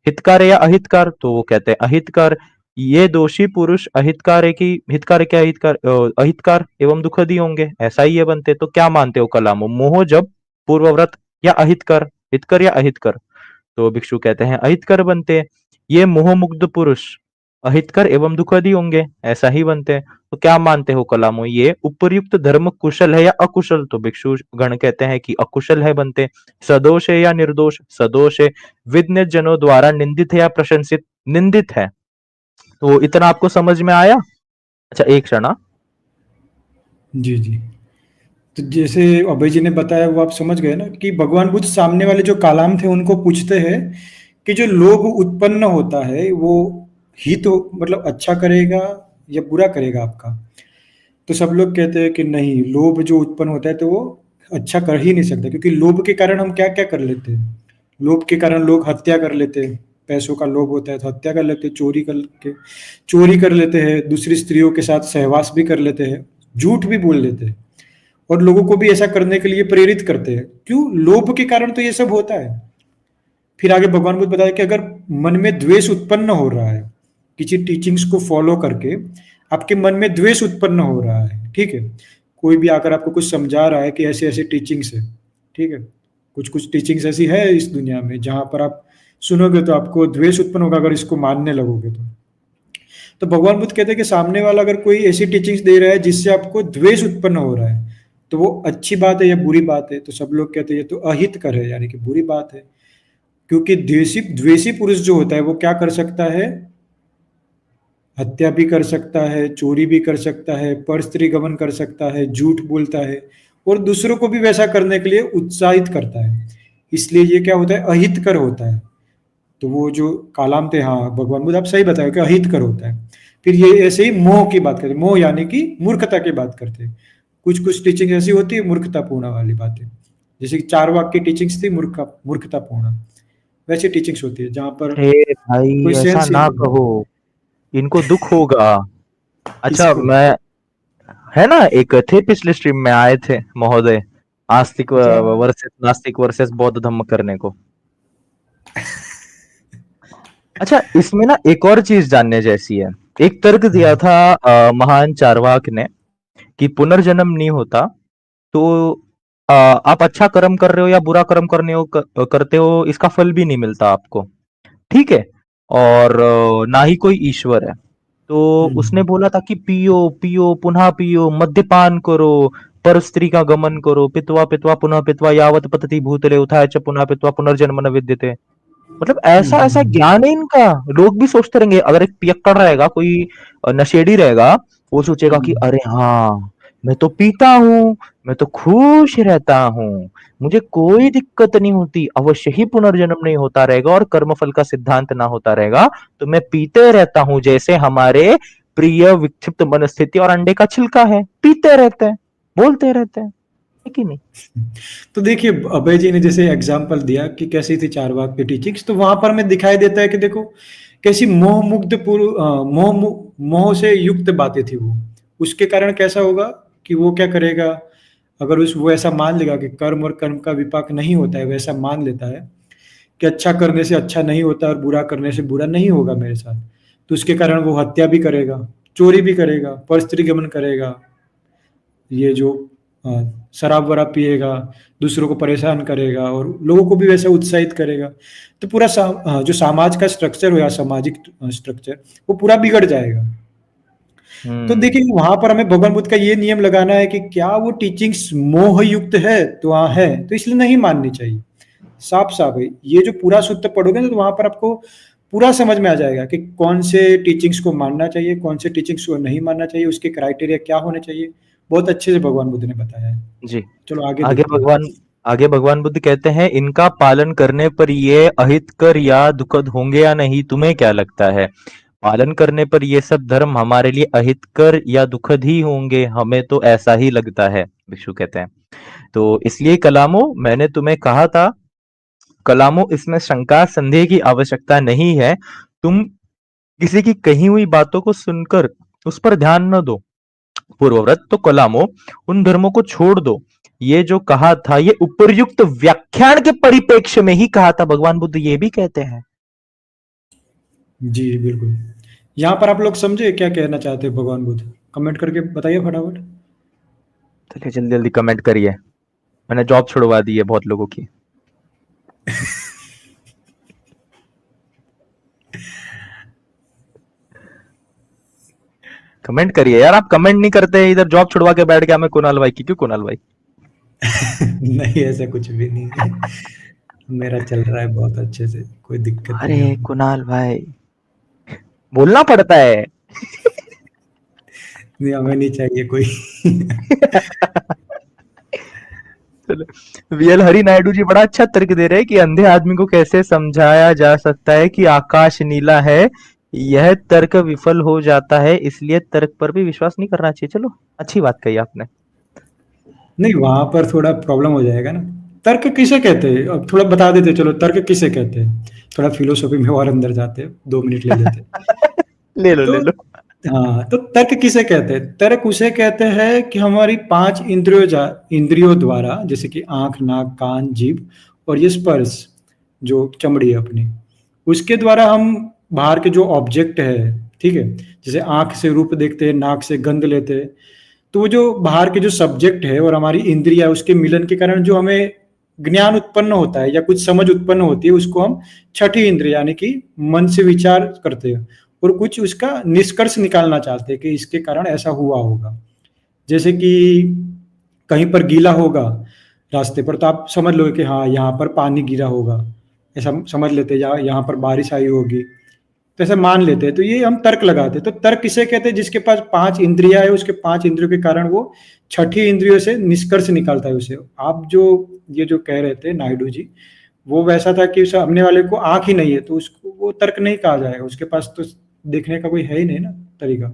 A: हितकार है या अहितकार? तो वो कहते हैं अहितकार। ये दोषी पुरुष अहितकार है कि हितकार है, क्या अहितकार? अहितकार एवं दुखद ही होंगे, ऐसा ही है बनते। तो क्या मानते हो कलामो, मोह जब पूर्वव्रत या अहितकर, हितकर या अहितकर? तो भिक्षु कहते हैं अहितकर बनते। ये मोह मुग्ध पुरुष अहितकर एवं दुखद ही होंगे, ऐसा ही बनते हैं। तो क्या मानते हो कलामो, ये उपर्युक्त धर्म कुशल है या अकुशल? तो भिक्षु गण कहते हैं कि अकुशल है बनते। सदोष है या निर्दोष? सदोष है। विज्ञ जनों द्वारा निंदित है या प्रशंसित? निंदित है। तो इतना आपको समझ में आया? अच्छा एक क्षण।
B: जी जी। तो जैसे अभय जी ने बताया वो आप समझ गए ना, कि भगवान बुद्ध सामने वाले जो कालाम थे उनको पूछते हैं कि जो लोभ उत्पन्न होता है वो हित मतलब अच्छा करेगा या बुरा करेगा आपका? तो सब लोग कहते हैं कि नहीं, लोभ जो उत्पन्न होता है तो वो अच्छा कर ही नहीं सकता, क्योंकि लोभ के कारण हम क्या क्या कर लेते हैं। लोभ के कारण लोग हत्या कर लेते हैं, पैसों का लोभ होता है तो हत्या कर लेते हैं, चोरी कर लेते हैं, दूसरी स्त्रियों के साथ सहवास भी कर लेते हैं, झूठ भी बोल लेते हैं, और लोगों को भी ऐसा करने के लिए प्रेरित करते हैं। क्यों? लोभ के कारण तो ये सब होता है। फिर आगे भगवान बुद्ध बताया कि अगर मन में द्वेष उत्पन्न हो रहा है, किसी टीचिंग्स को फॉलो करके आपके मन में द्वेष उत्पन्न हो रहा है, ठीक है, कोई भी आकर आपको कुछ समझा रहा है कि ऐसे ऐसे टीचिंग्स है, ठीक है, कुछ कुछ टीचिंग्स ऐसी है इस दुनिया में जहां पर आप सुनोगे तो आपको द्वेष उत्पन्न होगा अगर इसको मानने लगोगे तो भगवान बुद्ध कहते हैं कि सामने वाला अगर कोई ऐसी टीचिंग्स दे रहा है जिससे आपको द्वेष उत्पन्न हो रहा है तो वो अच्छी बात है या बुरी बात है? तो सब लोग कहते हैं ये तो अहितकर है, यानी कि बुरी बात है, क्योंकि द्वेषी द्वेषी पुरुष जो होता है वो क्या कर सकता है? हत्या भी कर सकता है, चोरी भी कर सकता है, पर स्त्री गमन कर सकता है, झूठ बोलता है, और दूसरों को भी वैसा करने के लिए उत्साहित करता है। इसलिए ये क्या होता है? अहितकर होता है। तो वो जो कालाम थे, हाँ भगवान बुद्ध आप सही बताया कि अहितकर होता है। फिर ये ऐसे ही मोह की बात करते, मोह यानी कि मूर्खता की बात करते हैं। कुछ कुछ टीचिंग ऐसी होती है मूर्खतापूर्ण वाली बातें, जैसे कि चारवाक की टीचिंग्स थी मूर्खतापूर्ण, वैसी टीचिंग्स होती है जहां पर
A: हे भाई
B: कोई
A: ऐसा
B: सेंस ही
A: ना
B: नहीं है।
A: कहो, इनको दुख होगा। अच्छा
B: किसको?
A: मैं, है ना, एक थे पिछले स्ट्रीम में आए थे महोदय, आस्तिक
B: अच्छा।
A: वर्सेस नास्तिक वर्सेस बौद्ध धम्म करने को। अच्छा इसमें ना एक और चीज जानने जैसी है। एक तर्क दिया था महान चार्वाक ने कि पुनर्जन्म नहीं होता, तो आप अच्छा कर्म कर रहे हो या बुरा कर्म करते हो इसका फल भी नहीं मिलता आपको, ठीक है, और ना ही कोई ईश्वर है। तो उसने बोला था कि पियो पियो पुनः पियो, मद्यपान करो, पर स्त्री का गमन करो, पित्वा पित्वा पुनः पित्वा, यावत पतति भूतले उत्थाय च पुनः पित्वा पुनर्जन्म न विद्यते। मतलब ऐसा ऐसा ज्ञान है इनका। लोग भी सोचते रहेंगे, अगर एक पियक्कड़ रहेगा, कोई नशेड़ी रहेगा, वो सोचेगा कि अरे हाँ मैं तो पीता हूँ, मैं तो खुश रहता हूँ, मुझे कोई दिक्कत नहीं होती, अवश्य ही पुनर्जन्म नहीं होता रहेगा और कर्मफल का सिद्धांत ना होता रहेगा, तो मैं पीते रहता हूँ जैसे हमारे प्रिय विक्षिप्त मनस्थिति और अंडे का छिलका है, पीते रहते हैं, बोलते रहते हैं, है कि नहीं?
B: तो देखिए अभय जी ने जैसे एग्जाम्पल दिया कि कैसी थी चारवाक की टीचिंग्स, तो वहां पर हमें दिखाई देता है कि देखो कैसी मोह मुग्ध मोह से युक्त बातें थी वो। उसके कारण कैसा होगा कि वो क्या करेगा, अगर उस वो ऐसा मान लेगा कि कर्म और कर्म का विपाक नहीं होता है, वैसा मान लेता है कि अच्छा करने से अच्छा नहीं होता और बुरा करने से बुरा नहीं होगा मेरे साथ, तो उसके कारण वो हत्या भी करेगा, चोरी भी करेगा, परस्त्री गमन करेगा, ये जो अ, शराब वराब पिएगा, दूसरों को परेशान करेगा और लोगों को भी वैसे उत्साहित करेगा, तो पूरा जो समाज का स्ट्रक्चर हो या सामाजिक स्ट्रक्चर, वो पूरा बिगड़ जाएगा। तो देखिए वहां पर हमें भगवान बुद्ध का ये नियम लगाना है कि क्या वो टीचिंग्स मोह युक्त है, तो हाँ है, तो इसलिए नहीं माननी चाहिए। साफ साफ है, ये जो पूरा सूत्र पढ़ोगे ना तो वहां पर आपको पूरा समझ में आ जाएगा कि कौन से टीचिंग्स को मानना चाहिए, कौन से टीचिंग्स को नहीं मानना चाहिए, उसके क्राइटेरिया क्या होने चाहिए, बहुत अच्छे से भगवान बुद्ध ने बताया है।
A: जी।
B: चलो आगे
A: आगे
B: देखते हैं।
A: भगवान आगे भगवान बुद्ध कहते हैं, इनका पालन करने पर ये अहितकर या दुखद होंगे या नहीं, तुम्हें क्या लगता है? पालन करने पर ये सब धर्म हमारे लिए अहितकर या दुखद ही होंगे, हमें तो ऐसा ही लगता है, भिक्षु कहते हैं। तो इसलिए कलामो, मैंने तुम्हें कहा था, कलामो, इसमें शंका संदेह की आवश्यकता नहीं है। तुम किसी की कही हुई बातों को सुनकर उस पर ध्यान न दो, पूर्वव्रत। तो कलामो, उन धर्मों को छोड़ दो। ये जो कहा था ये उपर्युक्त व्याख्यान के परिप्रेक्ष्य में ही कहा था, भगवान बुद्ध ये भी कहते हैं।
B: जी बिल्कुल। यहाँ पर आप लोग समझे क्या कहना चाहते हैं भगवान बुद्ध, कमेंट करके बताइए फटाफट।
A: चलिए जल्दी जल्दी कमेंट करिए, मैंने जॉब छुड़वा दी है बहुत लोगों की। कमेंट करिए यार, आप कमेंट नहीं करते, इधर जॉब छुड़वा के बैठ गया मैं कुणाल भाई की। क्यों कुणाल भाई?
B: नहीं ऐसा कुछ भी नहीं है, मेरा चल रहा है बहुत अच्छे से, कोई दिक्कत
A: अरे
B: नहीं है।
A: कुणाल भाई, बोलना पड़ता है।
B: नहीं हमें नहीं चाहिए कोई।
A: वीएल हरि नायडू जी बड़ा अच्छा तर्क दे रहे हैं कि अंधे आदमी को कैसे समझाया जा सकता है कि आकाश नीला है। यह तर्क विफल हो जाता है, इसलिए तर्क पर भी विश्वास नहीं करना चाहिए। चलो, अच्छी बात कही आपने।
B: नहीं वहां पर थोड़ा प्रॉब्लम हो जाएगा ना, तर्क किसे कहते हैं अब थोड़ा बता देते, चलो तर्क किसे कहते हैं, थोड़ा फिलोसॉफी में और अंदर जाते हैं, 2 मिनट ले लेते हैं।
A: ले लो
B: तो
A: ले लो।
B: हाँ, तो तर्क किसे कहते हैं, तर्क उसे कहते हैं कि हमारी 5 इंद्रियों द्वारा, जैसे कि आंख, नाक, कान, जीभ और ये स्पर्श, जो चमड़ी है अपनी, उसके द्वारा हम बाहर के जो ऑब्जेक्ट है, ठीक है, जैसे आंख से रूप देखते हैं, नाक से गंध लेते हैं, तो वो जो बाहर के जो सब्जेक्ट है और हमारी इंद्रिया, उसके मिलन के कारण जो हमें ज्ञान उत्पन्न होता है या कुछ समझ उत्पन्न होती है, उसको हम छठी इंद्रिय यानी कि मन से विचार करते हैं और कुछ उसका निष्कर्ष निकालना चाहते हैं कि इसके कारण ऐसा हुआ होगा। जैसे कि कहीं पर गीला होगा रास्ते पर, तो आप समझ लोगे कि हाँ यहाँ पर पानी गिरा होगा, ऐसा समझ लेते हैं, या यहाँ पर बारिश आई होगी, तो ऐसा मान लेते हैं, तो ये हम तर्क लगाते हैं। तो तर्क किसे कहते हैं, जिसके पास 5 इंद्रिया है, उसके 5 इंद्रियों के कारण वो छठी इंद्रियों से निष्कर्ष निकालता है उसे। आप जो ये जो कह रहे थे नायडू जी, वो वैसा था कि सामने वाले को आंख ही नहीं है, तो उसको वो तर्क नहीं कहा जाएगा, उसके पास तो देखने का कोई है ही नहीं ना तरीका,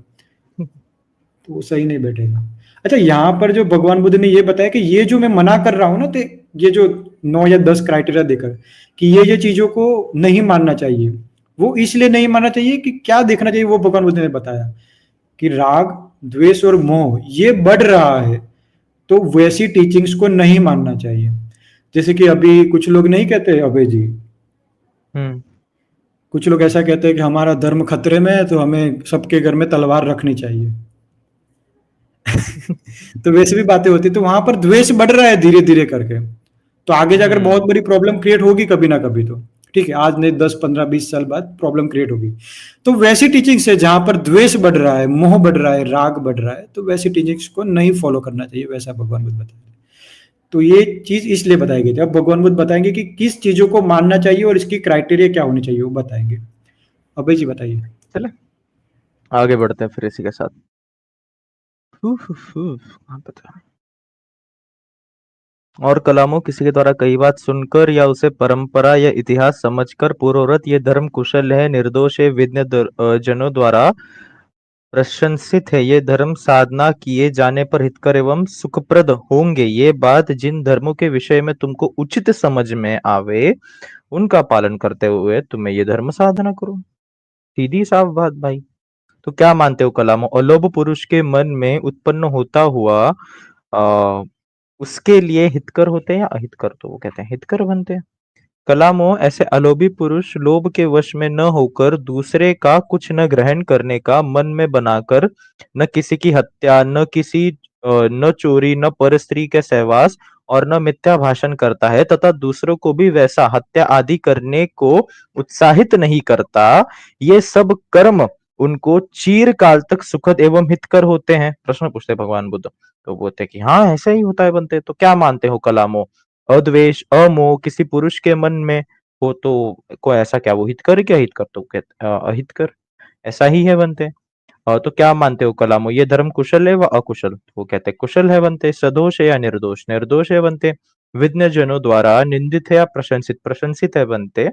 B: तो वो सही नहीं बैठेगा। अच्छा यहाँ पर जो भगवान बुद्ध ने ये बताया कि ये जो मैं मना कर रहा हूँ ना, तो ये जो 9 या 10 क्राइटेरिया देकर कि ये चीजों को नहीं मानना चाहिए, वो इसलिए नहीं मानना चाहिए कि क्या देखना चाहिए, वो भगवान बुद्ध ने बताया कि राग, द्वेष और मोह ये बढ़ रहा है, तो वैसी टीचिंग्स को नहीं मानना चाहिए। जैसे कि अभी कुछ लोग नहीं कहते अभय जी,
A: हम्म।
B: कुछ लोग ऐसा कहते हैं कि हमारा धर्म खतरे में है, तो हमें सबके घर में तलवार रखनी चाहिए। तो वैसे भी बातें होती, तो वहां पर द्वेष बढ़ रहा है धीरे धीरे करके, तो आगे जाकर बहुत बड़ी प्रॉब्लम क्रिएट होगी कभी ना कभी, तो ठीक है आज नहीं 10 15 20 साल बाद प्रॉब्लम क्रिएट होगी। तो वैसी टीचिंग से जहां पर द्वेष बढ़ रहा है, मोह बढ़ रहा है, राग बढ़ रहा है, तो वैसी टीचिंग्स को नहीं फॉलो करना चाहिए, वैसा भगवान बुद्ध बताएंगे। तो ये चीज इसलिए बताई गई थी। अब भगवान बुद्ध बताएंगे कि किस चीजों को मानना चाहिए और इसकी क्राइटेरिया क्या होनी चाहिए, वो बताएंगे। अभय जी बताइए।
A: चले आगे बढ़ते हैं फिर इसी के साथ। कहाँ पे था? और कलामों किसी के द्वारा कई बात सुनकर या उसे परंपरा या इतिहास समझकर पूर्ववत ये धर्म कुशल है, निर्दोष है, विज्ञ जनों द्वारा प्रशंसित है, ये धर्म साधना किए जाने पर हितकर एवं सुखप्रद होंगे, ये बात जिन धर्मों के विषय में तुमको उचित समझ में आवे उनका पालन करते हुए तुम्हें ये धर्म साधना करो। सीधी साफ बात भाई। तो क्या मानते हो कलामो, अलोभ पुरुष के मन में उत्पन्न होता हुआ आ, उसके लिए हितकर होते हैं या अहितकर? तो वो कहते हैं हितकर बनते हैं। कलामो, ऐसे अलोभी पुरुष लोभ के वश में न होकर दूसरे का कुछ न ग्रहण करने का मन में बनाकर न किसी की हत्या, न चोरी, न परस्त्री के सहवास और न मिथ्या भाषण करता है तथा दूसरों को भी वैसा हत्या आदि करने को उत्साहित नहीं करता, ये सब कर्म उनको चीरकाल तक सुखद एवं हितकर होते हैं। प्रश्न पूछते भगवान बुद्ध। तो बोलते कि हाँ ऐसा ही होता है बनते। तो क्या मानते हो कलामो, अद्वेष अमोह किसी पुरुष के मन में हो तो को ऐसा क्या वो हितकर क्या हितकर? तो कहते अहितकर। ऐसा ही है बनते। तो क्या मानते हो कलामो, ये धर्म कुशल है व अकुशल? वो कहते हैं कुशल है बनते। सदोष है या निर्दोष? निर्दोष है बनते। विज्ञ जनों द्वारा निंदित है या प्रशंसित? प्रशंसित है बनते।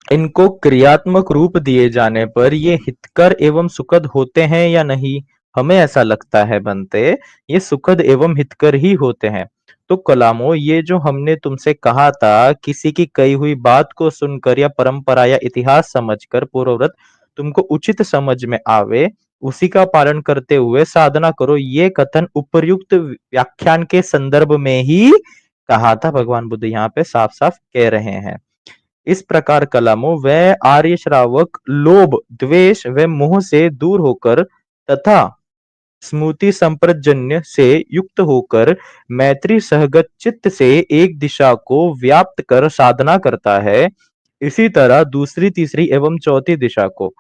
A: इनको क्रियात्मक रूप दिए जाने पर ये हितकर एवं सुखद होते हैं या नहीं? हमें ऐसा लगता है बनते ये सुखद एवं हितकर ही होते हैं। तो कलामो, ये जो हमने तुमसे कहा था किसी की कही हुई बात को सुनकर या परंपरा या इतिहास समझकर पूर्वव्रत तुमको उचित समझ में आवे उसी का पालन करते हुए साधना करो, ये कथन उपर्युक्त व्याख्यान के संदर्भ में ही कहा था भगवान बुद्ध, यहाँ पे साफ साफ कह रहे हैं। इस प्रकार कलामो, वह आर्य श्रावक लोभ, द्वेष व मोह से दूर होकर तथा स्मृति संप्रजन्य से युक्त होकर मैत्री सहगत चित्त से एक दिशा को व्याप्त कर साधना करता है, इसी तरह दूसरी, तीसरी एवं चौथी दिशा को,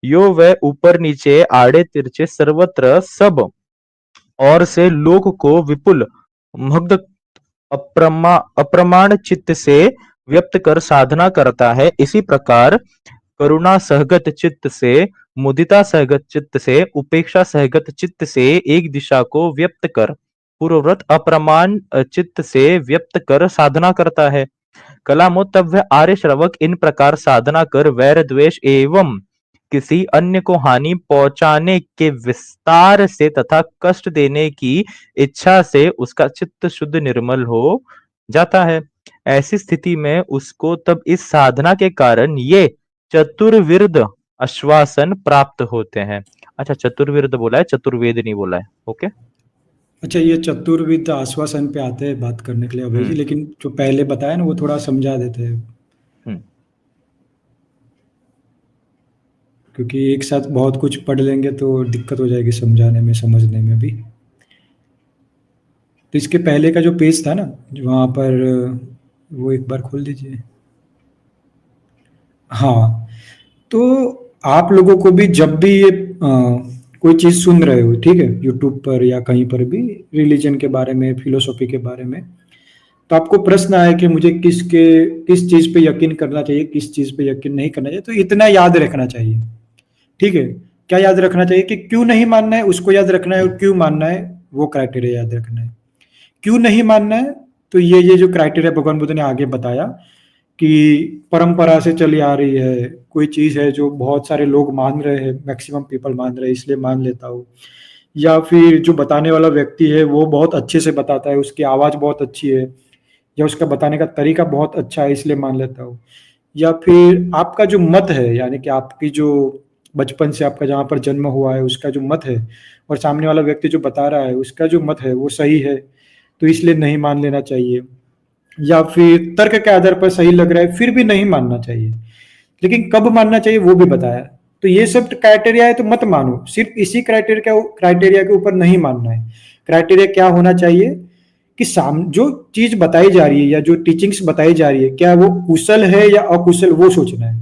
A: यो वह ऊपर नीचे आड़े तिरछे सर्वत्र सब और से लोक को विपुल मग्ध अप्रमाण चित्त से व्यक्त कर साधना करता है, इसी प्रकार करुणा सहगत चित्त से, मुदिता सहगत चित्त से, उपेक्षा सहगत चित्त से एक दिशा को व्यक्त कर पूर्वव्रत अप्रमाण चित्त से व्यक्त कर साधना करता है। कलामो, तब वह आर्य श्रवक इन प्रकार साधना कर वैर द्वेष एवं किसी अन्य को हानि पहुंचाने के विस्तार से तथा कष्ट देने की इच्छा से उसका चित्त शुद्ध निर्मल हो जाता है। ऐसी स्थिति में उसको तब इस साधना के कारण ये चतुर्विद आश्वासन प्राप्त होते हैं। अच्छा, चतुर्विद बोला है, चतुर्वेद नहीं बोला है। ओके।
B: अच्छा, ये चतुर्विद आश्वासन पे आते हैं बात करने के लिए अभय जी, लेकिन जो पहले बताया ना वो थोड़ा समझा देते हैं, क्योंकि एक साथ बहुत कुछ पढ़ लेंगे तो दिक्कत हो जाएगी समझाने में, समझने में भी। तो इसके पहले का जो पेज था ना, वहाँ पर वो एक बार खोल दीजिए। हाँ, तो आप लोगों को भी जब भी ये कोई चीज़ सुन रहे हो, ठीक है, यूट्यूब पर या कहीं पर भी रिलीजन के बारे में, फिलोसॉफी के बारे में, तो आपको प्रश्न आए कि मुझे किस चीज़ पे यकीन करना चाहिए, किस चीज़ पे यकीन नहीं करना चाहिए, तो इतना याद रखना चाहिए, ठीक है। क्या याद रखना चाहिए कि क्यों नहीं मानना है उसको याद रखना है, और क्यों मानना है वो क्राइटेरिया याद रखना है। क्यों नहीं मानना है, तो ये जो क्राइटेरिया भगवान बुद्ध ने आगे बताया कि परंपरा से चली आ रही है, कोई चीज़ है जो बहुत सारे लोग मान रहे हैं, मैक्सिमम पीपल मान रहे हैं इसलिए मान लेता हूँ, या फिर जो बताने वाला व्यक्ति है वो बहुत अच्छे से बताता है, उसकी आवाज़ बहुत अच्छी है, या उसका बताने का तरीका बहुत अच्छा है इसलिए मान लेता हूँ, या फिर आपका जो मत है, यानी कि आपकी जो बचपन से आपका जहाँ पर जन्म हुआ है उसका जो मत है, और सामने वाला व्यक्ति जो बता रहा है उसका जो मत है वो सही है, तो इसलिए नहीं मान लेना चाहिए, या फिर तर्क के आधार पर सही लग रहा है फिर भी नहीं मानना चाहिए, लेकिन कब मानना चाहिए वो भी बताया। तो ये सब क्राइटेरिया है तो मत मानो, सिर्फ इसी क्राइटेरिया के ऊपर नहीं मानना है। क्राइटेरिया क्या होना चाहिए कि जो चीज बताई जा रही है या जो टीचिंग्स बताई जा रही है, क्या वो कुशल है या अकुशल, वो सोचना है।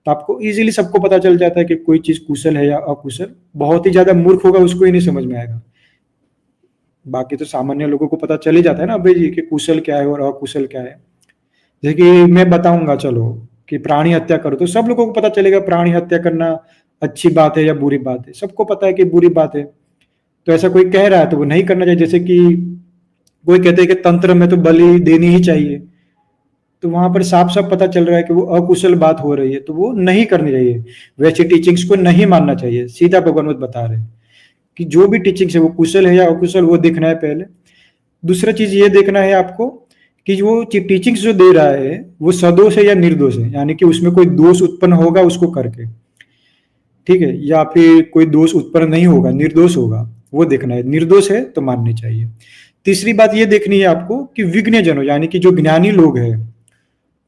B: तो आपको इजीली सबको पता चल जाता है कि कोई चीज कुशल है या अकुशल। बहुत ही ज्यादा मूर्ख होगा उसको ही नहीं समझ में आएगा, बाकी तो सामान्य लोगों को पता चल ही जाता है ना अभय जी कि कुशल क्या है और अकुशल क्या है। जैसे कि मैं बताऊंगा चलो कि प्राणी हत्या करो, तो सब लोगों को पता चलेगा प्राणी हत्या करना अच्छी बात है या बुरी बात है, सबको पता है कि बुरी बात है। तो ऐसा कोई कह रहा है तो वो नहीं करना चाहिए। जैसे कि कोई कहते हैं कि तंत्र में तो बलि देनी ही चाहिए, तो वहां पर साफ साफ पता चल रहा है कि वो अकुशल बात हो रही है, तो वो नहीं करनी चाहिए। वैसी टीचिंग्स को नहीं मानना चाहिए। सीधा भगवान बुद्ध बता रहे हैं कि जो भी टीचिंग्स है वो कुशल है या अकुशल, वो देखना है पहले। दूसरा चीज ये देखना है आपको कि वो टीचिंग्स जो दे रहा है वो सदोष है या निर्दोष है, यानी कि उसमें कोई दोष उत्पन्न होगा उसको करके, ठीक है, या फिर कोई दोष उत्पन्न नहीं होगा, निर्दोष होगा, वो देखना है। निर्दोष है तो माननी चाहिए। तीसरी बात ये देखनी है आपको कि विज्ञजनों यानी कि जो ज्ञानी लोग हैं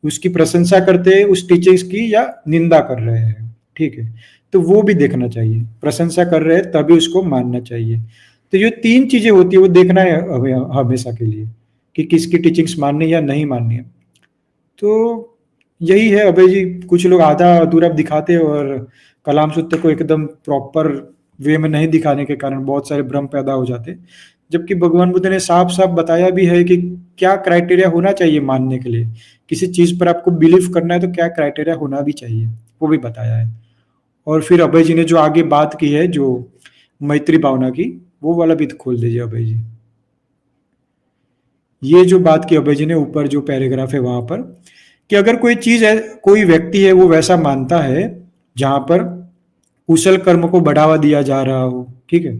B: उसकी प्रशंसा करते हैं उस टीचर्स की या निंदा कर रहे हैं, ठीक है, तो वो भी देखना चाहिए। प्रशंसा कर रहे हैं तभी उसको मानना चाहिए। तो ये तीन चीजें होती है वो देखना है हमेशा के लिए कि किसकी टीचिंग्स माननी है या नहीं माननी है। तो यही है अभय जी। कुछ लोग आधा अधूरा दिखाते हैं और कलाम सूत्र को एकदम प्रॉपर वे में नहीं दिखाने के कारण बहुत सारे भ्रम पैदा हो जाते हैं। जबकि भगवान बुद्ध ने साफ साफ बताया भी है कि क्या क्राइटेरिया होना चाहिए मानने के लिए। किसी चीज पर आपको बिलीव करना है तो क्या क्राइटेरिया होना भी चाहिए, वो भी बताया है। और फिर अभय जी ने जो आगे बात की है जो मैत्री भावना की, वो वाला भी तो खोल दीजिए अभय जी। ये जो बात की अभय जी ने ऊपर जो पैराग्राफ है वहां पर, कि अगर कोई चीज है, कोई व्यक्ति है वो वैसा मानता है जहां पर कुशल कर्म को बढ़ावा दिया जा रहा हो, ठीक है,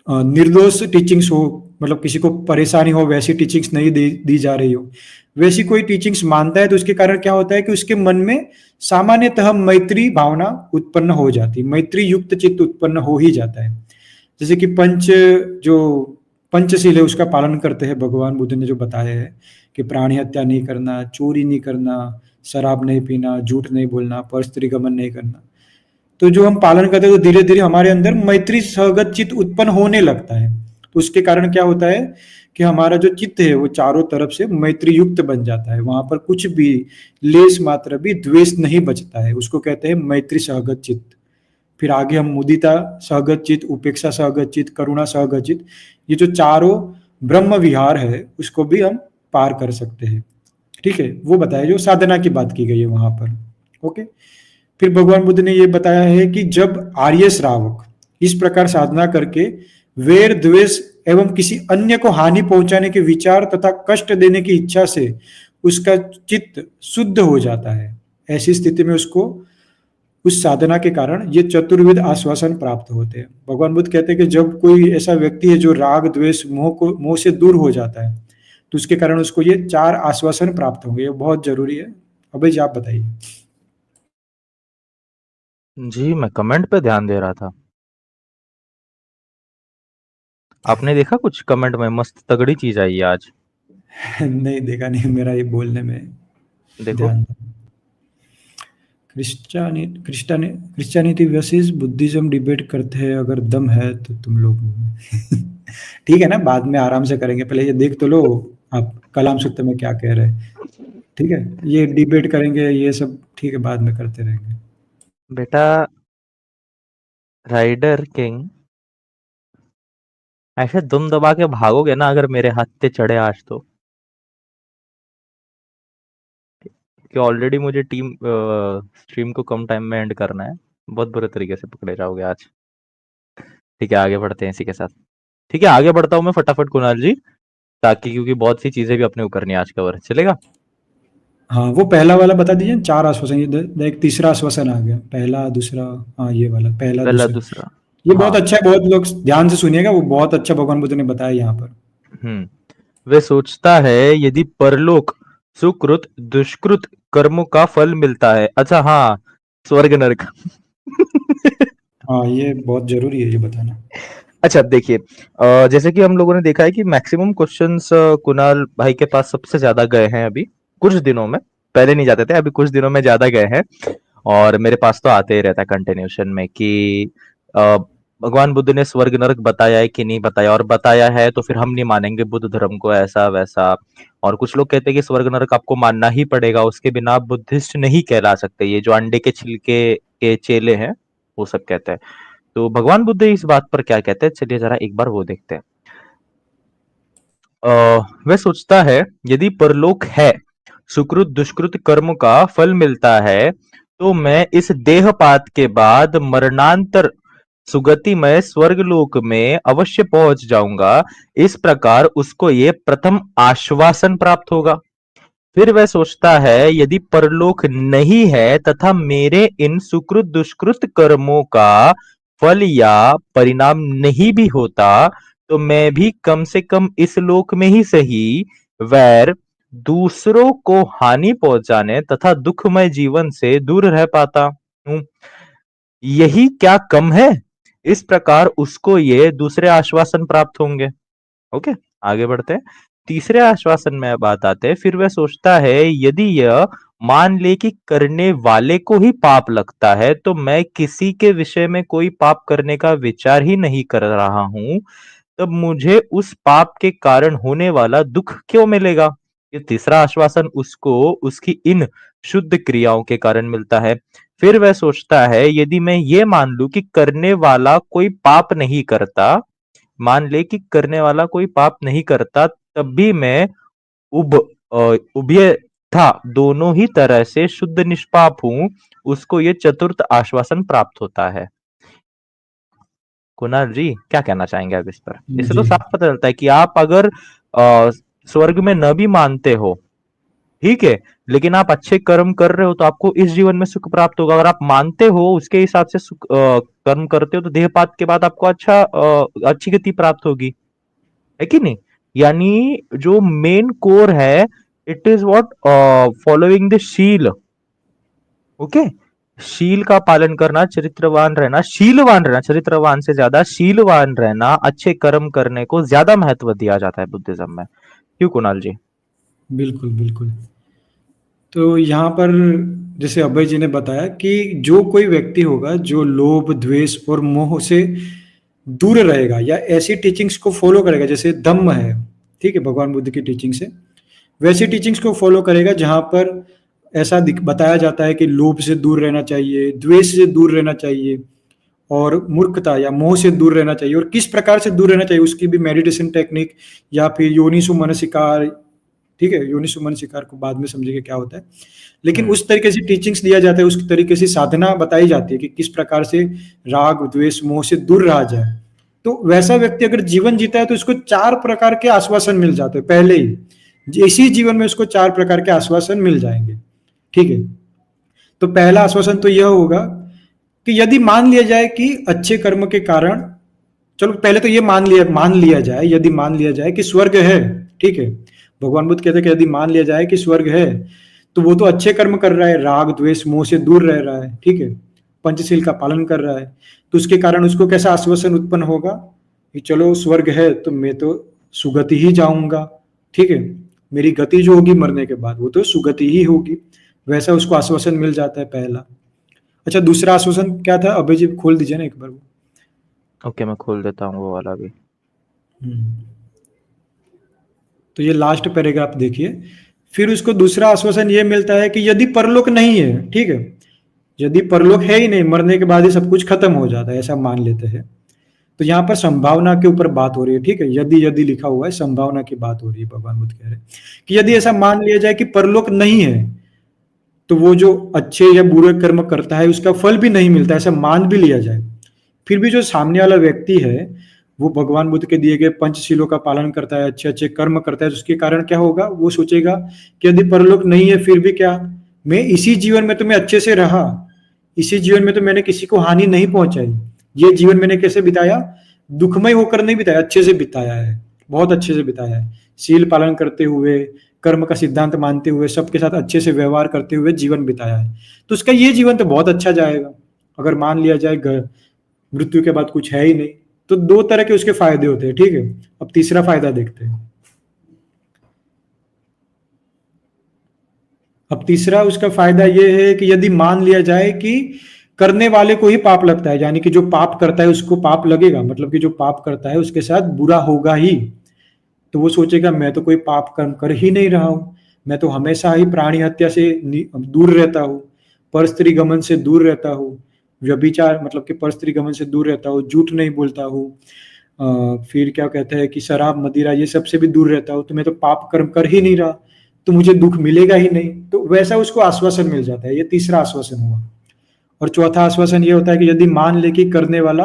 B: निर्दोष टीचिंग्स हो, मतलब किसी को परेशानी हो वैसी टीचिंग्स नहीं दी जा रही हो, वैसी कोई टीचिंग्स मानता है, तो उसके कारण क्या होता है कि उसके मन में सामान्यतः मैत्री भावना उत्पन्न हो जाती है, मैत्री युक्त चित्त उत्पन्न हो ही जाता है। जैसे कि जो पंचशील है उसका पालन करते हैं, भगवान बुद्ध ने जो बताया है कि प्राणी हत्या नहीं करना, चोरी नहीं करना, शराब नहीं पीना, झूठ नहीं बोलना, परस्त्री गमन नहीं करना, तो जो हम पालन करते हैं तो धीरे धीरे हमारे अंदर मैत्री सहगत चित्त उत्पन्न होने लगता है। तो उसके कारण क्या होता है कि हमारा जो चित्त है वो चारों तरफ से मैत्री युक्त बन जाता है, वहां पर कुछ भी लेस मात्र भी द्वेष नहीं बचता है, उसको कहते हैं मैत्री सहगत चित्त। फिर आगे हम मुदिता सहगत चित्त, उपेक्षा सहगत चित्त, करुणा सहगत चित्त, ये जो चारों ब्रह्म विहार है उसको भी हम पार कर सकते हैं, ठीक है। वो बताया जो साधना की बात की गई है वहां पर, ओके। फिर भगवान बुद्ध ने ये बताया है कि जब आर्य श्रावक इस प्रकार साधना करके वैर द्वेष एवं किसी अन्य को हानि पहुंचाने के विचार तथा कष्ट देने की इच्छा से उसका चित्त शुद्ध हो जाता है, ऐसी स्थिति में उसको उस साधना के कारण ये चतुर्विध आश्वासन प्राप्त होते हैं। भगवान बुद्ध कहते हैं कि जब कोई ऐसा व्यक्ति है जो राग द्वेष मोह से दूर हो जाता है तो उसके कारण उसको ये चार आश्वासन प्राप्त होंगे। ये बहुत जरूरी है। अभय जी आप बताइए।
A: जी, मैं कमेंट पे ध्यान दे रहा था। आपने देखा कुछ कमेंट में? मस्त तगड़ी चीज आई है आज।
B: नहीं देखा नहीं, मेरा ये बोलने में
A: देखो।
B: ध्यान। क्रिश्चियनिटी वर्सेस बुद्धिज्म डिबेट करते हैं, अगर दम है तो तुम लोग ठीक है ना, बाद में आराम से करेंगे, पहले ये देख तो लो आप कलाम सूत्र में क्या कह रहे हैं, ठीक है, ये डिबेट करेंगे ये सब, ठीक है, बाद में करते रहेंगे।
A: बेटा राइडर किंग, ऐसे दुम दबा के भागोगे ना अगर मेरे हाथ पे चढ़े आज तो, कि ऑलरेडी मुझे स्ट्रीम को कम टाइम में एंड करना है, बहुत बुरे तरीके से पकड़े जाओगे आज। ठीक है, आगे बढ़ते हैं इसी के साथ। ठीक है, आगे बढ़ता हूँ मैं फटाफट कुणाल जी, ताकि क्योंकि बहुत सी चीजें भी अपने को करनी है आज कवर, चलेगा?
B: हाँ वो पहला वाला बता दीजिए, चार आश्वासन, ये एक तीसरा आश्वासन आ गया, पहला दूसरा, हाँ ये वाला पहला
A: पहला
B: दूसरा,
A: दूसरा।
B: ये
A: हाँ।
B: बहुत अच्छा है, बहुत लोग ध्यान से सुनिएगा, वो बहुत अच्छा भगवान बुद्ध ने बताया यहाँ पर।
A: वे सोचता है यदि परलोक सुकृत दुष्कृत कर्मों का फल मिलता है। अच्छा हाँ, स्वर्ग नरक।
B: हाँ ये बहुत जरूरी है ये बताना।
A: अच्छा देखिए, जैसे कि हम लोगों ने देखा है कि मैक्सिमम क्वेश्चंस कुणाल भाई के पास सबसे ज्यादा गए हैं अभी कुछ दिनों में। पहले नहीं जाते थे, अभी कुछ दिनों में ज्यादा गए हैं, और मेरे पास तो आते ही रहता है कंटिन्यूशन में कि अ, भगवान बुद्ध ने स्वर्ग नरक बताया है कि नहीं बताया, और बताया है तो फिर हम नहीं मानेंगे बुद्ध धर्म को, ऐसा वैसा। और कुछ लोग कहते हैं कि स्वर्ग नरक आपको मानना ही पड़ेगा, उसके बिना आप बुद्धिस्ट नहीं कहला सकते। ये जो अंडे के छिलके के चेले हैं वो सब कहते हैं। तो भगवान बुद्ध इस बात पर क्या कहते हैं, चलिए जरा एक बार वो देखते हैं। वह सोचता है यदि परलोक है, सुकृत दुष्कृत कर्म का फल मिलता है, तो मैं इस देहपात के बाद मरणांतर सुगतिमय स्वर्गलोक में अवश्य पहुंच जाऊंगा। इस प्रकार उसको ये प्रथम आश्वासन प्राप्त होगा। फिर वह सोचता है यदि परलोक नहीं है तथा मेरे इन सुकृत दुष्कृत कर्मों का फल या परिणाम नहीं भी होता, तो मैं भी कम से कम इस लोक में ही सही वैर दूसरों को हानि पहुंचाने तथा दुखमय जीवन से दूर रह पाता हूं। यही क्या कम है? इस प्रकार उसको ये दूसरे आश्वासन प्राप्त होंगे। ओके, आगे बढ़ते हैं। तीसरे आश्वासन में बात आते हैं। फिर वह सोचता है यदि यह मान ले कि करने वाले को ही पाप लगता है, तो मैं किसी के विषय में कोई पाप करने का विचार ही नहीं कर रहा हूं, तब मुझे उस पाप के कारण होने वाला दुख क्यों मिलेगा? ये तीसरा आश्वासन उसको उसकी इन शुद्ध क्रियाओं के कारण मिलता है। फिर वह सोचता है यदि मैं ये मान लूं कि करने वाला कोई पाप नहीं करता, मान ले कि करने वाला कोई पाप नहीं करता, तब भी मैं उभ उभय था दोनों ही तरह से शुद्ध निष्पाप हूं, उसको ये चतुर्थ आश्वासन प्राप्त होता है। कुणाल जी, क्या कहना चाहेंगे आप इस पर? इससे तो
B: जी
A: साफ पता चलता है कि आप अगर स्वर्ग में न भी मानते हो, ठीक है, लेकिन आप अच्छे कर्म कर रहे हो तो आपको इस जीवन में सुख प्राप्त होगा। अगर आप मानते हो उसके हिसाब से कर्म करते हो तो देहपात के बाद आपको अच्छी गति प्राप्त होगी, है कि नहीं? यानी जो मेन कोर है, it is what following the शील। ओके, शील का पालन करना, चरित्रवान रहना, शीलवान रहना, चरित्रवान से ज्यादा शीलवान रहना, अच्छे कर्म करने को ज्यादा महत्व दिया जाता है बुद्धिज्म में। क्यों कुणाल जी?
B: बिल्कुल बिल्कुल। तो यहाँ पर जैसे अभय जी ने बताया कि जो कोई व्यक्ति होगा जो लोभ द्वेष और मोह से दूर रहेगा या ऐसी टीचिंग्स को फॉलो करेगा, जैसे धम्म है, ठीक है, भगवान बुद्ध की टीचिंग से वैसी टीचिंग्स को फॉलो करेगा जहां पर ऐसा बताया जाता है कि लोभ से दूर रहना चाहिए, द्वेष से दूर रहना चाहिए और मूर्खता या मोह से दूर रहना चाहिए, और किस प्रकार से दूर रहना चाहिए उसकी भी मेडिटेशन टेक्निक या फिर योनिसु मनसिकार, ठीक है, योनिसु मनसिकार को बाद में समझेंगे क्या होता है, लेकिन उस तरीके से टीचिंग्स दिया जाता है, उस तरीके से साधना बताई जाती है कि किस प्रकार से राग द्वेष मोह से दूर रहा जाए। तो वैसा व्यक्ति अगर जीवन जीता है तो उसको 4 प्रकार के आश्वासन मिल जाते हैं पहले ही, इसी जीवन में उसको 4 प्रकार के आश्वासन मिल जाएंगे, ठीक है। तो पहला आश्वासन तो यह होगा कि यदि मान लिया जाए कि अच्छे कर्म के कारण, चलो पहले तो ये मान लिया जाए, यदि मान लिया जाए कि स्वर्ग है, ठीक है, भगवान बुद्ध कहते हैं कि यदि मान लिया जाए कि स्वर्ग है तो वो तो अच्छे कर्म कर रहा है, राग द्वेष मोह से दूर रह रहा है, ठीक है, पंचशील का पालन कर रहा है, तो उसके कारण उसको कैसा आश्वासन उत्पन्न होगा कि चलो स्वर्ग है तो मैं तो सुगति ही जाऊंगा, ठीक है, मेरी गति जो होगी मरने के बाद वो तो सुगति ही होगी, वैसा उसको आश्वासन मिल जाता है पहला। अच्छा, दूसरा आश्वासन क्या था, अभय जी खोल दीजिए ना एक बार वो।
A: ओके, मैं खोल देता हूँ वो वाला भी।
B: तो ये लास्ट पैराग्राफ देखिए। फिर उसको दूसरा आश्वासन ये मिलता है कि यदि परलोक नहीं है, ठीक है, यदि परलोक है ही नहीं, मरने के बाद ही सब कुछ खत्म हो जाता है, ऐसा मान लेते हैं, तो यहाँ पर संभावना के ऊपर बात हो रही है, ठीक है, यदि लिखा हुआ है, संभावना की बात हो रही है। भगवान बुद्ध कह रहे हैं कि यदि ऐसा मान लिया जाए कि परलोक नहीं है तो वो जो अच्छे या बुरे कर्म करता है उसका फल भी नहीं मिलता, ऐसा मान भी लिया जाए, फिर भी जो सामने वाला व्यक्ति है वो भगवान बुद्ध के दिए गए पंचशीलों का पालन करता है, अच्छे अच्छे कर्म करता है, तो उसके कारण क्या होगा, वो सोचेगा कि यदि परलोक नहीं है फिर भी क्या, मैं इसी जीवन में तो मैं अच्छे से रहा, इसी जीवन में तो मैंने किसी को हानि नहीं पहुंचाई, ये जीवन मैंने कैसे बिताया, दुखमय होकर नहीं बिताया, अच्छे से बिताया है, बहुत अच्छे से बिताया है, शील पालन करते हुए, कर्म का सिद्धांत मानते हुए, सबके साथ अच्छे से व्यवहार करते हुए जीवन बिताया है, तो उसका ये जीवन तो बहुत अच्छा जाएगा। अगर मान लिया जाए मृत्यु के बाद कुछ है ही नहीं, तो 2 तरह के उसके फायदे होते हैं, ठीक है। अब तीसरा फायदा देखते हैं। अब तीसरा उसका फायदा यह है कि यदि मान लिया जाए कि करने वाले को ही पाप लगता है, यानी कि जो पाप करता है उसको पाप लगेगा, मतलब कि जो पाप करता है उसके साथ बुरा होगा ही, तो वो सोचेगा मैं तो कोई पाप कर्म कर ही नहीं रहा हूं, मैं तो हमेशा ही प्राणी हत्या से दूर रहता हूं, पर स्त्री गमन से दूर रहता हूं, व्यभिचार मतलब कि पर स्त्री गमन से दूर रहता हूं, झूठ नहीं बोलता हूं, फिर क्या कहते हैं कि शराब मदिरा ये सब से भी दूर रहता हूं, तो मैं तो पाप कर्म कर ही नहीं रहा, तो मुझे दुख मिलेगा ही नहीं, तो वैसा उसको आश्वासन मिल जाता है। ये तीसरा आश्वासन हुआ। और चौथा आश्वासन ये होता है कि यदि मान ले कि करने वाला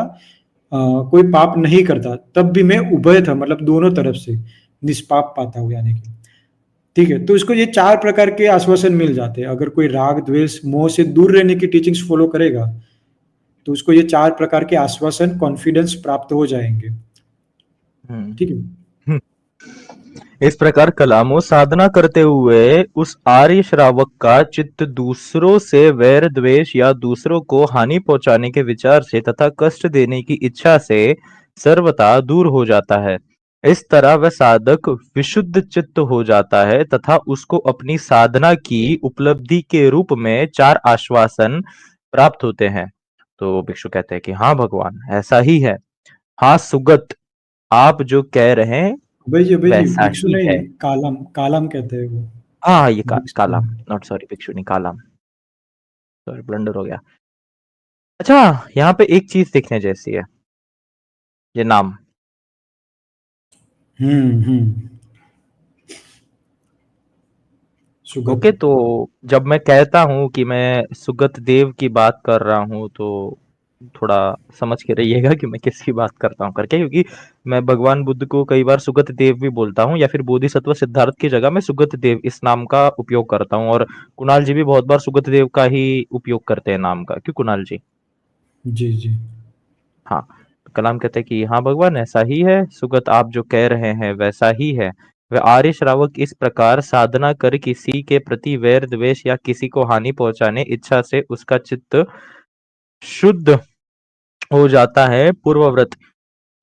B: कोई पाप नहीं करता तब भी मैं उभय था, मतलब दोनों तरफ से निष्पाप पाता हूँ, यानी कि ठीक है। तो इसको ये 4 प्रकार के आश्वासन मिल जाते हैं। अगर कोई राग, द्वेष, मोह से दूर रहने की टीचिंग्स फॉलो करेगा, तो उसको ये 4 प्रकार के आश्वासन, कॉन्फिडेंस प्राप्त हो जाएँगे।
A: हम्म।
B: ठीक है?
A: इस प्रकार कलामो साधना करते हुए उस आर्य श्रावक का चित्त दूसरों से वैर द्वेष या दूसरों को हानि पहुंचाने के विचार से तथा कष्ट देने की इच्छा से सर्वथा दूर हो जाता है। इस तरह वह साधक विशुद्ध चित्त हो जाता है तथा उसको अपनी साधना की उपलब्धि के रूप में 4 आश्वासन प्राप्त होते हैं। तो भिक्षु कहते हैं कि हाँ भगवान, ऐसा ही है। हाँ सुगत, आप जो कह रहे हैं
B: अभय जी,
A: वैसा
B: भिक्षु
A: ही
B: नहीं,
A: है।
B: कालम, कालम कहते हैं वो।
A: हाँ, ये
B: भिक्षु
A: कालाम,
B: नहीं।
A: नॉट सॉरी, भिक्षु नहीं, कालाम। सॉरी, ब्लंडर हो गया। अच्छा, यहाँ पे एक चीज देखने जैसी है, ये नाम।
B: हुँ। सुगत।
A: ओके, तो जब मैं कहता हूँ कि मैं सुगत देव की बात कर रहा हूँ, तो थोड़ा समझ के रहिएगा कि मैं किसकी बात करता हूँ करके, क्योंकि मैं भगवान बुद्ध को कई बार सुगत देव भी बोलता हूँ, या फिर बोधिसत्व सिद्धार्थ की जगह मैं सुगत देव इस नाम का उपयोग करता हूँ, और कुणाल जी भी बहुत बार सुगत देव का ही उपयोग करते हैं नाम का। क्यों कुणाल जी?
B: जी।
A: हाँ, तो कलाम कहते हैं कि हाँ भगवान, ऐसा ही है सुगत, आप जो कह रहे हैं वैसा ही है। वह आर्य श्रावक इस प्रकार साधना कर किसी के प्रति वैर द्वेष या किसी को हानि पहुंचाने इच्छा से उसका चित्त शुद्ध हो जाता है पूर्वव्रत,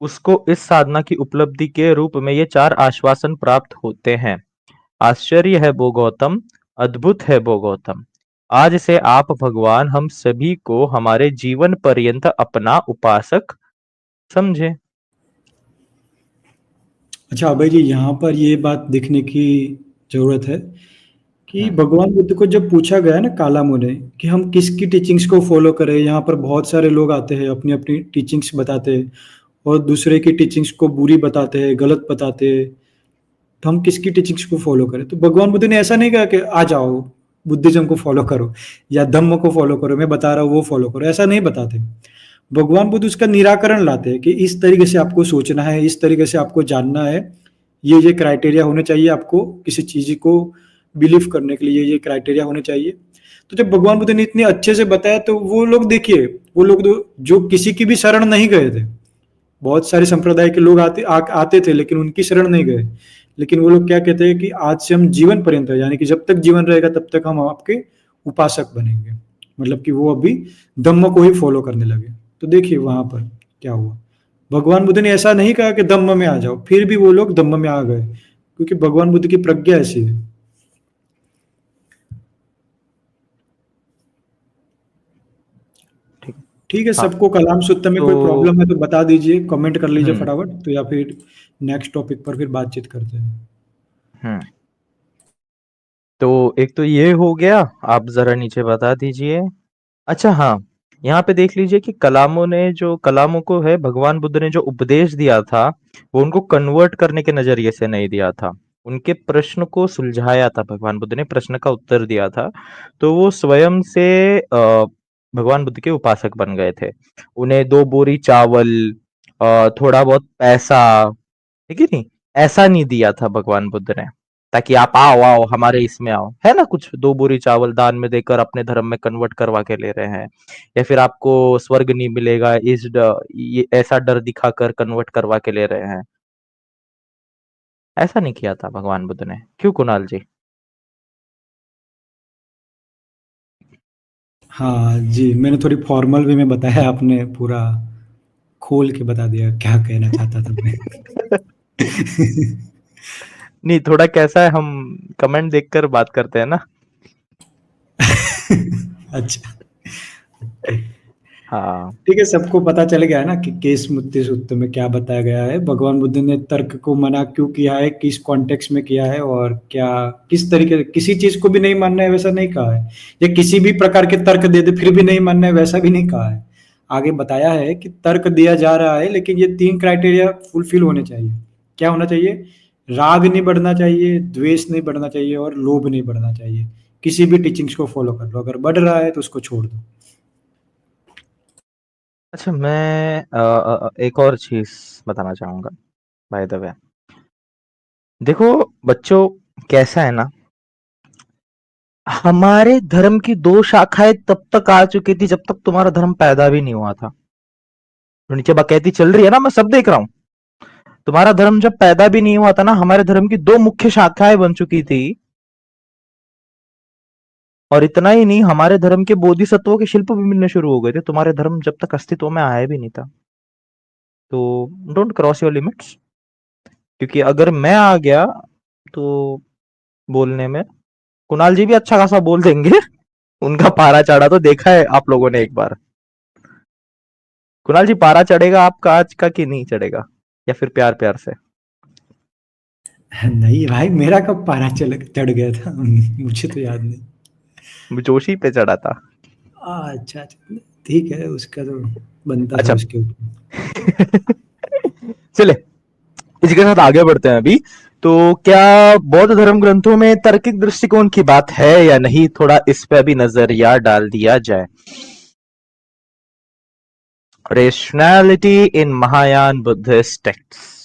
A: उसको इस साधना की उपलब्धि के रूप में ये 4 आश्वासन प्राप्त होते हैं। आश्चर्य है वो गौतम, अद्भुत है वो गौतम। आज से आप भगवान हम सभी को हमारे जीवन पर्यंत अपना उपासक समझे।
B: अच्छा अभय जी, यहाँ पर ये बात देखने की ज़रूरत है कि
A: हम्म।
B: भगवान बुद्ध को जब पूछा गया ना काला मुने कि हम किसकी टीचिंग्स को फ़ॉलो करें, यहाँ पर बहुत सारे लोग आते हैं, अपनी-अपनी टीचिंग्स बताते हैं और दूसरे की टीचिंग्स को बुरी बताते हैं, गलत बताते हैं। तो हम किसकी टीचिंग्स को फ़ॉलो करें? तो भगवान बुद्ध ने ऐसा नहीं कहा कि आ जाओ, बुद्धिज़्म को फ़ॉलो करो या धम्म को फ़ॉलो करो, मैं बता रहा हूँ वो फ़ॉलो करो, ऐसा नहीं बताते। भगवान बुद्ध उसका निराकरण लाते हैं कि इस तरीके से आपको सोचना है, इस तरीके से आपको जानना है, ये क्राइटेरिया होने चाहिए आपको किसी चीज़ को बिलीव करने के लिए, ये क्राइटेरिया होने चाहिए। तो जब भगवान बुद्ध ने इतने अच्छे से बताया तो वो लोग देखिए, वो लोग जो किसी की भी शरण नहीं गए थे, बहुत सारे संप्रदाय के लोग आते थे लेकिन उनकी शरण नहीं गए। लेकिन वो लोग क्या कहते हैं कि आज से हम जीवन पर्यंत, यानी कि जब तक जीवन रहेगा तब तक हम आपके उपासक बनेंगे। मतलब कि वो अभी धम्म को ही फॉलो करने लगे। तो देखिए वहां पर क्या हुआ। भगवान बुद्ध ने ऐसा नहीं कहा कि धम्म में आ जाओ, फिर भी वो लोग धम्म में आ गए, क्योंकि भगवान बुद्ध की प्रज्ञा ऐसी है।
A: ठीक।
B: ठीक है,
A: हाँ,
B: सबको कलाम सूत्र में कोई
A: तो
B: प्रॉब्लम है तो बता दीजिए, कमेंट कर लीजिए
A: हम्म
B: फटाफट, तो या फिर नेक्स्ट टॉपिक पर फिर बातचीत करते हैं।
A: हम्म तो एक तो ये हो गया, आप जरा नीचे बता दीजिए। अच्छा हाँ, यहाँ पे देख लीजिए कि कलामों को है भगवान बुद्ध ने जो उपदेश दिया था, वो उनको कन्वर्ट करने के नजरिए से नहीं दिया था, उनके प्रश्न को सुलझाया था। भगवान बुद्ध ने प्रश्न का उत्तर दिया था, तो वो स्वयं से भगवान बुद्ध के उपासक बन गए थे। उन्हें 2 बोरी चावल, थोड़ा बहुत पैसा, ठीक है नहीं, ऐसा नहीं दिया था भगवान बुद्ध ने, ताकि आप आओ आओ हमारे इसमें आओ, है ना, कुछ 2 बोरी चावल दान में देकर अपने धर्म में कन्वर्ट करवा के ले रहे हैं, या फिर आपको स्वर्ग नहीं मिलेगा ये ऐसा डर दिखाकर कन्वर्ट करवा के ले रहे हैं। ऐसा नहीं किया था भगवान बुद्ध ने। क्यों कुणाल जी?
B: हाँ जी, मैंने थोड़ी फॉर्मल वे में बताया, आपने पूरा खोल के बता दिया क्या कहना चाहता था मैं।
A: नहीं, थोड़ा कैसा है, हम कमेंट देखकर बात करते हैं ना।
B: अच्छा, ओके।
A: हाँ।
B: ठीक है, सबको पता चल गया है ना कि केस मुक्ति सूत्र में क्या बताया गया है, भगवान बुद्ध ने तर्क को मना क्यों किया है, किस कॉन्टेक्स्ट में किया है, और क्या किस तरीके, किसी चीज को भी नहीं मानना है वैसा नहीं कहा है, या किसी भी प्रकार के तर्क दे दे फिर भी नहीं मानना है वैसा भी नहीं कहा है। आगे बताया है कि तर्क दिया जा रहा है लेकिन ये 3 क्राइटेरिया फुलफिल होने चाहिए। क्या होना चाहिए? राग नहीं बढ़ना चाहिए, द्वेष नहीं बढ़ना चाहिए और लोभ नहीं बढ़ना चाहिए। किसी भी टीचिंग्स को फॉलो कर लो, अगर बढ़ रहा है तो उसको छोड़ दो।
A: अच्छा, मैं एक और चीज बताना चाहूंगा बाय द वे। देखो बच्चों, कैसा है ना, हमारे धर्म की दो शाखाएं तब तक आ चुकी थी जब तक तुम्हारा धर्म पैदा भी नहीं हुआ था। जो नीचे बकैती चल रही है ना, मैं सब देख रहा हूँ। तुम्हारा धर्म जब पैदा भी नहीं हुआ था ना, हमारे धर्म की दो मुख्य शाखाएं बन चुकी थी। और इतना ही नहीं, हमारे धर्म के बोधिसत्वों के शिल्प भी मिलने शुरू हो गए थे, तुम्हारे धर्म जब तक अस्तित्व में आया भी नहीं था। तो डोंट क्रॉस योर लिमिट्स, क्योंकि अगर मैं आ गया तो बोलने में कुणाल जी भी अच्छा खासा बोल देंगे। उनका पारा चढ़ा तो देखा है आप लोगों ने एक बार। कुणाल जी, पारा चढ़ेगा आपका आज का कि नहीं चढ़ेगा, या फिर प्यार प्यार से?
B: नहीं भाई, मेरा कब पारा चढ़ गया था? मुझे तो याद नहीं।
A: जोशी पे चढ़ा था।
B: अच्छा अच्छा, ठीक है, उसका तो बनता था
A: अच्छा।
B: उसके ऊपर।
A: चले, इसी के साथ आगे बढ़ते हैं अभी। तो क्या बौद्ध धर्म ग्रंथों में तार्किक दृष्टिकोण की बात है या नहीं, थोड़ा इस पे भी नजरिया डाल दिया जाए। रेशनैलिटी इन महायान बुद्धिस्ट टेक्स्ट।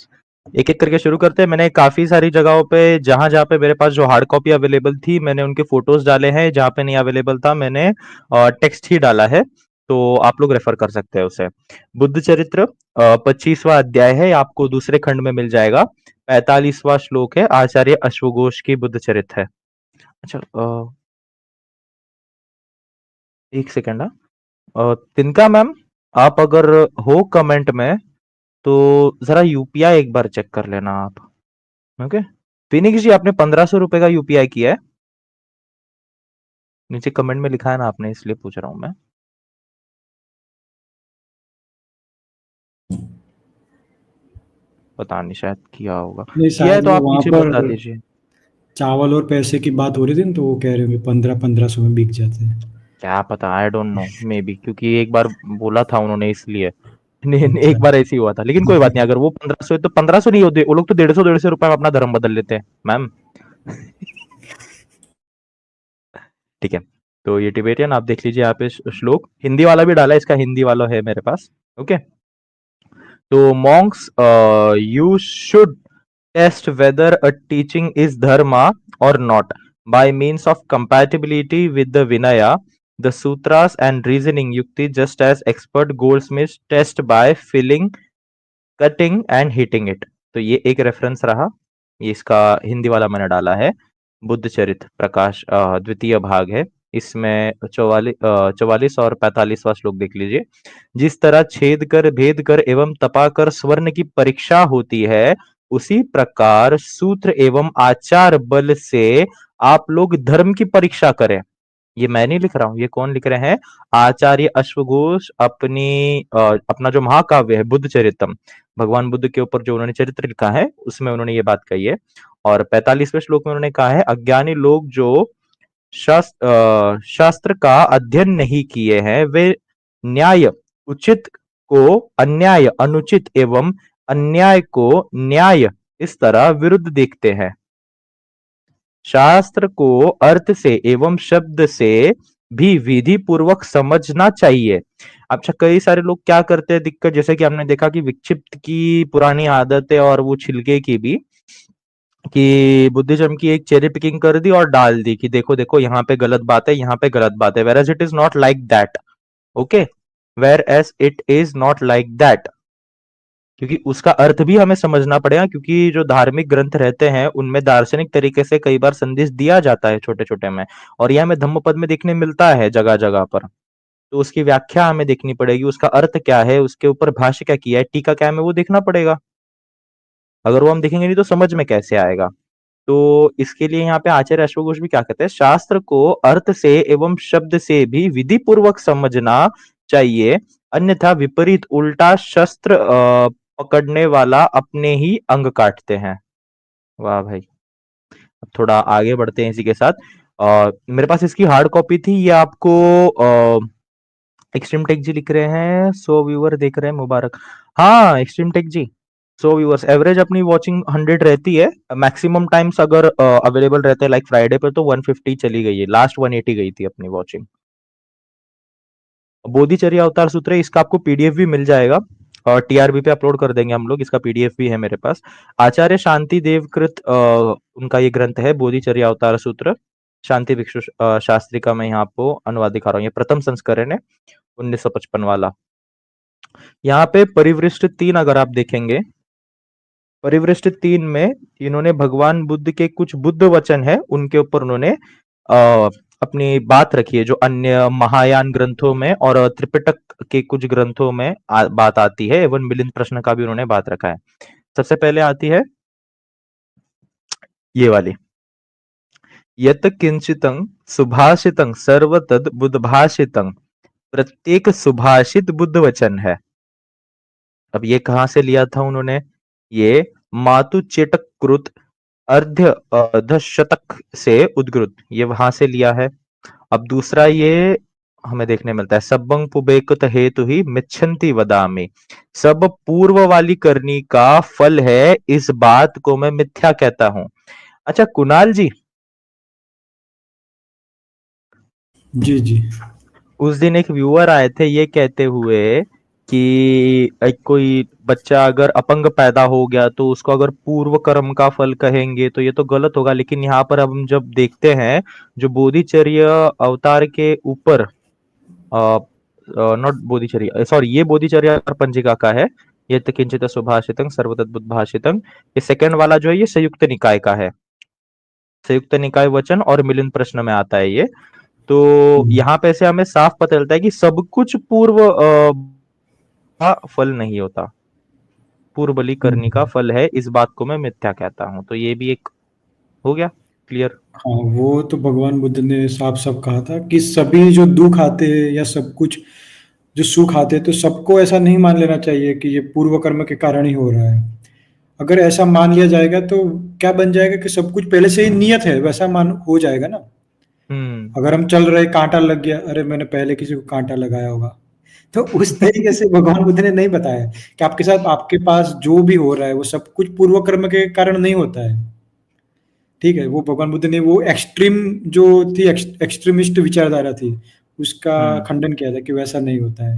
A: एक एक करके शुरू करते हैं। मैंने काफी सारी जगहों पे, जहां जहां पे मेरे पास जो हार्ड कॉपी अवेलेबल थी, मैंने उनके फोटोज डाले हैं। जहां पे नहीं अवेलेबल था, मैंने टेक्स्ट ही डाला है। तो आप लोग रेफर कर सकते हैं उसे। बुद्ध चरित्र 25वां अध्याय है, आपको दूसरे खंड में मिल जाएगा। 45वां श्लोक है, आचार्य अश्वघोष की बुद्ध चरित्र है। अच्छा, एक सेकेंड। तिनका मैम, आप अगर हो कमेंट में तो जरा यूपीआई एक बार चेक कर लेना आप। ओके। फिनिक्स जी, आपने 1500 रुपए का यूपीआई किया है, नीचे कमेंट में लिखा है ना आपने, इसलिए पूछ रहा हूं मैं। पता नहीं, शायद किया होगा।
B: नहीं,
A: किया है
B: शायद
A: तो
B: वो
A: आप
B: वहाँ
A: नीचे
B: पर
A: बता दीजिए।
B: चावल और पैसे की बात हो रही थी ना, तो वो कह रहे होंगे 1500 में बिक जाते हैं।
A: क्या पता, I don't know, may be, क्योंकि एक बार बोला था उन्होंने इसलिए। नहीं,
B: अच्छा।
A: एक बार ऐसे ही हुआ था, लेकिन कोई बात नहीं। अगर वो 1500 है तो 1500 नहीं होते, वो लोग तो 150 रुपए में अपना धर्म बदल लेते हैं मैम। ठीक है। तो ये टिबेटियन आप देख लीजिए, यहाँ पे श्लोक हिंदी वाला भी डाला है, इसका हिंदी वाला है मेरे पास। ओके। तो monks, you should test whether a teaching is dharma और not by means of compatibility with the Vinaya, the Sutras and reasoning yukti, just as expert goldsmiths test by filling, cutting and heating it। तो ये एक reference रहा। ये इसका हिंदी वाला मैंने डाला है। बुद्ध चरित्र प्रकाश द्वितीय भाग है। इसमें 44 और 45वां श्लोक देख लीजिए। जिस तरह छेद कर, भेद कर एवं तपा कर स्वर्ण की परीक्षा होती है, उसी प्रकार सूत्र एवं आचार बल से आप लोग धर्म की परीक्षा करें। ये मैं नहीं लिख रहा हूं, ये कौन लिख रहे हैं? आचार्य अश्वघोष अपना जो महाकाव्य है बुद्ध चरितम, भगवान बुद्ध के ऊपर जो उन्होंने चरित्र लिखा है, उसमें उन्होंने ये बात कही है। और 45वें श्लोक में उन्होंने कहा है, अज्ञानी लोग जो शास्त्र का अध्ययन नहीं किए हैं, वे न्याय उचित को अन्याय, अनुचित एवं अन्याय को न्याय, इस तरह विरुद्ध देखते हैं। शास्त्र को अर्थ से एवं शब्द से भी विधि पूर्वक समझना चाहिए। अच्छा, कई सारे लोग क्या करते हैं दिक्कत, जैसे कि हमने देखा कि विक्षिप्त की पुरानी आदत है, और वो छिलके की भी, कि बुद्धिज्म की एक चेरी पिकिंग कर दी और डाल दी कि देखो देखो, यहाँ पे गलत बात है, यहाँ पे गलत बात है, whereas it is not like that. Okay. Whereas it is not like that, क्योंकि उसका अर्थ भी हमें समझना पड़ेगा, क्योंकि जो धार्मिक ग्रंथ रहते हैं उनमें दार्शनिक तरीके से कई बार संदेश दिया जाता है छोटे छोटे में, और यह हमें धम्मपद में देखने मिलता है जगह जगह पर। तो उसकी व्याख्या हमें देखनी पड़ेगी, उसका अर्थ क्या है, उसके ऊपर भाष्य क्या किया है, टीका क्या है, हमें वो देखना पड़ेगा। अगर वो हम देखेंगे नहीं तो समझ में कैसे आएगा। तो इसके लिए यहाँ पे आचार्य अश्वघोष भी क्या कहते हैं, शास्त्र को अर्थ से एवं शब्द से भी विधि पूर्वक समझना चाहिए, अन्यथा विपरीत उल्टा शस्त्र पकड़ने वाला अपने ही अंग काटते हैं। वाह भाई। अब थोड़ा आगे बढ़ते हैं इसी के साथ। मेरे पास इसकी हार्ड कॉपी थी, ये आपको एक्सट्रीम टेक जी लिख रहे हैं, 100 व्यूअर देख रहे हैं, मुबारक। हाँ एक्सट्रीम टेक जी, 100 व्यूअर्स, एवरेज अपनी वॉचिंग 100 रहती है। मैक्सिमम टाइम्स अगर अवेलेबल रहते हैं लाइक फ्राइडे पे, तो 150 चली गई है, लास्ट 180 गई थी अपनी वॉचिंग। बोधिचर्या अवतार सूत्र है, इसका आपको पीडीएफ भी मिल जाएगा और टीआरबी पे अपलोड कर देंगे हम लोग, इसका पीडीएफ भी है मेरे पास। आचार्य शांति देवकृत उनका ये ग्रंथ है बोधिचर्या अवतार सूत्र। शांति भिक्षु शास्त्री का मैं यहाँ आपको अनुवाद दिखा रहा हूँ, ये प्रथम संस्करण है 1955 वाला। यहाँ पे परिवृष्ट 3 अगर आप देखेंगे, परिवृष्ट 3 में इन्होंने भगवान बुद्ध के कुछ बुद्ध वचन है उनके ऊपर उन्होंने अपनी बात रखी है, जो अन्य महायान ग्रंथों में और त्रिपिटक के कुछ ग्रंथों में बात आती है, एवं मिलिंद प्रश्न का भी उन्होंने बात रखा है। सबसे पहले आती है ये वाली, यत किंचितं सुभाषितं सर्वतद बुद्धभाषितं, प्रत्येक सुभाषित बुद्ध वचन है। अब ये कहां से लिया था उन्होंने, ये मातु चेटक कृत अर्धशतक से उद्गृत, ये वहां से लिया है। अब दूसरा ये हमें देखने मिलता है, सबंग पुबेकुत हेतु ही मिच्छन्ति वदामि, सब पूर्व वाली करनी का फल है, इस बात को मैं मिथ्या कहता हूं। अच्छा कुणाल जी,
B: जी जी।
A: उस दिन एक व्यूअर आए थे ये कहते हुए कि एक कोई बच्चा अगर अपंग पैदा हो गया तो उसको अगर पूर्व कर्म का फल कहेंगे तो ये तो गलत होगा, लेकिन यहाँ पर हम जब देखते हैं जो बोधिचर्य अवतार के ऊपर, नॉट बोधिचर्य, सॉरी ये बोधिचर्य पंजिका का है, ये किंचित सुभाषितं सर्वतद्भुत भाषितं, ये सेकंड वाला जो है ये संयुक्त निकाय का है, संयुक्त निकाय वचन और मिलिंद प्रश्न में आता है ये। तो यहाँ पे से हमें साफ पता चलता है कि सब कुछ पूर्व का फल नहीं होता, पूर्व बलि करने का फल है, इस बात को मैं मिथ्या कहता हूँ। तो ये भी एक हो गया क्लियर।
B: हाँ, वो तो भगवान बुद्ध ने साफ साफ कहा था कि सभी जो दुख आते हैं या सब कुछ जो सुख आते हैं, तो सबको ऐसा नहीं मान लेना चाहिए कि ये पूर्व कर्म के कारण ही हो रहा है। अगर ऐसा मान लिया जाएगा तो क्या बन जाएगा कि सब कुछ पहले से ही नियत है, वैसा मान हो जाएगा ना। अगर हम चल रहे, कांटा लग गया, अरे मैंने पहले किसी को कांटा लगाया होगा, तो उस तरीके से भगवान बुद्ध ने नहीं बताया कि आपके साथ, आपके पास जो भी हो रहा है वो सब कुछ पूर्व कर्म के कारण नहीं होता है। ठीक है, वो भगवान बुद्ध ने वो एक्सट्रीम जो थी, एक्सट्रीमिस्ट विचारधारा थी, उसका खंडन किया था कि वैसा नहीं होता है।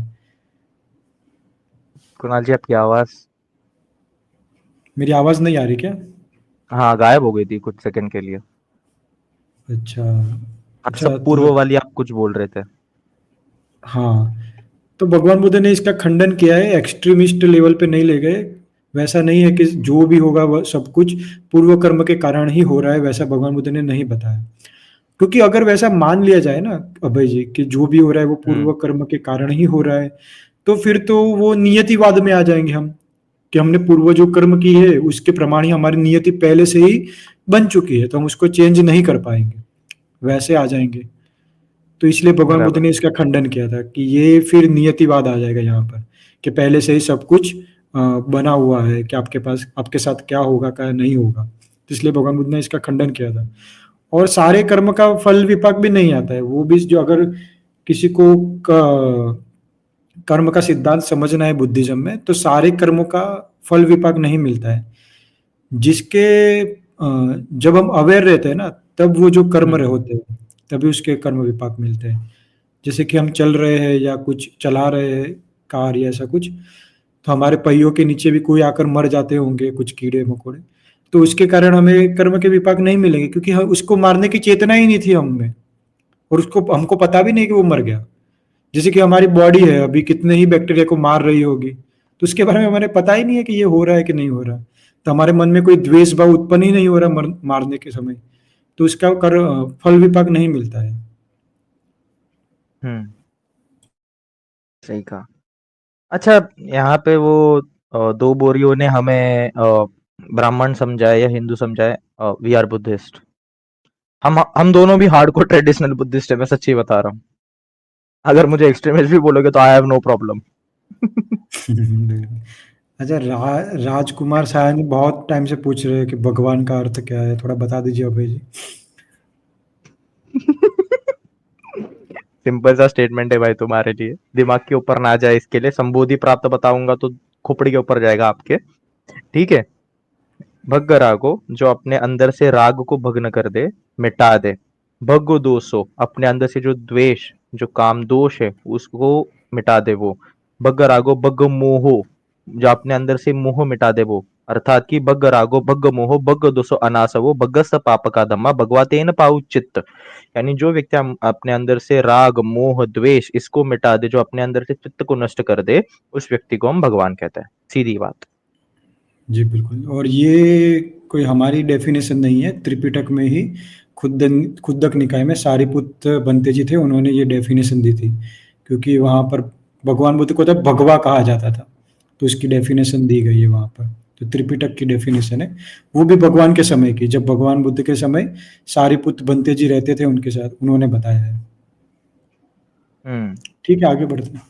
A: कुणाल जी आपकी आवाज,
B: मेरी आवाज नहीं आ रही क्या?
A: हाँ गायब हो गई थी कुछ सेकंड के लिए।
B: अच्छा।
A: हाँ,
B: अच्छा
A: सब
B: तो
A: पूर्व वाली आप कुछ बोल रहे थे।
B: हाँ, तो भगवान बुद्ध ने इसका खंडन किया है, एक्सट्रीमिस्ट लेवल पे नहीं ले गए। वैसा नहीं है कि जो भी होगा वह सब कुछ पूर्व कर्म के कारण ही हो रहा है, वैसा भगवान बुद्ध ने नहीं बताया। क्योंकि अगर वैसा मान लिया जाए ना अभय जी कि जो भी हो रहा है वो पूर्व कर्म के कारण ही हो रहा है, तो फिर तो वो नियतिवाद में आ जाएंगे हम, कि हमने पूर्व जो कर्म की है उसके प्रमाण ही हमारी नियति पहले से ही बन चुकी है, तो हम उसको चेंज नहीं कर पाएंगे, वैसे आ जाएंगे। तो इसलिए भगवान बुद्ध
A: बराबर।
B: ने इसका खंडन किया था कि ये फिर नियतिवाद आ जाएगा यहाँ पर, कि पहले से ही सब कुछ बना हुआ है कि आपके पास, आपके साथ क्या होगा क्या नहीं होगा। तो इसलिए भगवान बुद्ध ने इसका खंडन किया था। और सारे कर्म का फल विपाक भी नहीं आता है, वो भी जो, अगर किसी को कर्म का सिद्धांत समझना है बुद्धिज्म में, तो सारे कर्मों का फल विपाक नहीं मिलता है। जिसके जब हम अवेयर रहते हैं ना, तब वो जो कर्म होते हैं तभी उसके कर्म विपाक मिलते हैं। जैसे कि हम चल रहे हैं या कुछ चला रहे हैं, कार या ऐसा कुछ, तो हमारे पहियों के नीचे भी कोई आकर मर जाते होंगे कुछ कीड़े मकोड़े, तो उसके कारण हमें कर्म के विपाक नहीं मिलेंगे, क्योंकि हम उसको मारने की चेतना ही नहीं थी हम में, और उसको हमको पता भी नहीं कि वो मर गया। जैसे कि हमारी बॉडी है, अभी कितने ही बैक्टीरिया को मार रही होगी, तो उसके बारे में हमें पता ही नहीं है कि ये हो रहा है कि नहीं हो रहा। तो हमारे मन में कोई द्वेष भाव उत्पन्न ही नहीं हो रहा मारने के समय, तो उसका फल विपाक नहीं मिलता है।
A: सही कहा। अच्छा, यहाँ पे वो दो बोरियों ने हमें ब्राह्मण समझाए या हिंदू समझाए, वी आर बुद्धिस्ट। हम दोनों भी हार्डकोर ट्रेडिशनल बुद्धिस्ट है, मैं सच्ची बता रहा हूँ। अगर मुझे एक्सट्रीमिस्ट भी बोलोगे तो आई हैव नो प्रॉब्लम।
B: अच्छा, राजकुमार सायन बहुत टाइम से पूछ रहे हैं कि भगवान का अर्थ क्या है, थोड़ा बता दीजिए अभय जी।
A: सिंपल सा स्टेटमेंट है भाई तुम्हारे लिए, दिमाग के ऊपर ना जाए इसके लिए संबोधि प्राप्त बताऊंगा तो खोपड़ी के ऊपर जाएगा आपके। ठीक है, भग्ग रागो, जो अपने अंदर से राग को भग्न कर दे, मिटा दे। भग्गो दोषो, अपने अंदर से जो द्वेष, जो काम दोष है उसको मिटा दे वो। बग्ग रागो बग्ग मोहो, जो अपने अंदर से मोह मिटा दे वो, अर्थात कि बग्ग रागो बग्ग मोहो बग्ग दोसो अनासवो बग्गस पाप का धम्मा भगवतेन पाउ चित्त। यानी जो व्यक्ति अपने अंदर से राग मोह द्वेष इसको मिटा दे, जो अपने अंदर से चित्त को नष्ट कर दे, उस व्यक्ति को हम भगवान कहते हैं। सीधी बात।
B: जी बिल्कुल। और ये कोई हमारी डेफिनेशन नहीं है, त्रिपिटक में ही खुद्दक निकाय में सारिपुत्र बनते जी थे, उन्होंने ये डेफिनेशन दी थी, क्योंकि वहाँ पर भगवान बुद्ध को तब भगवा कहा जाता था, तो इसकी डेफिनेशन दी गई है वहाँ पर। तो त्रिपिटक की डेफिनेशन है, वो भी भगवान के समय की, जब भगवान बुद्ध के समय सारिपुत्र बनते जी रहते थे उनके साथ, उन्होंने बताया है।
A: हम्म।
B: ठीक है, आगे बढ़ते हैं।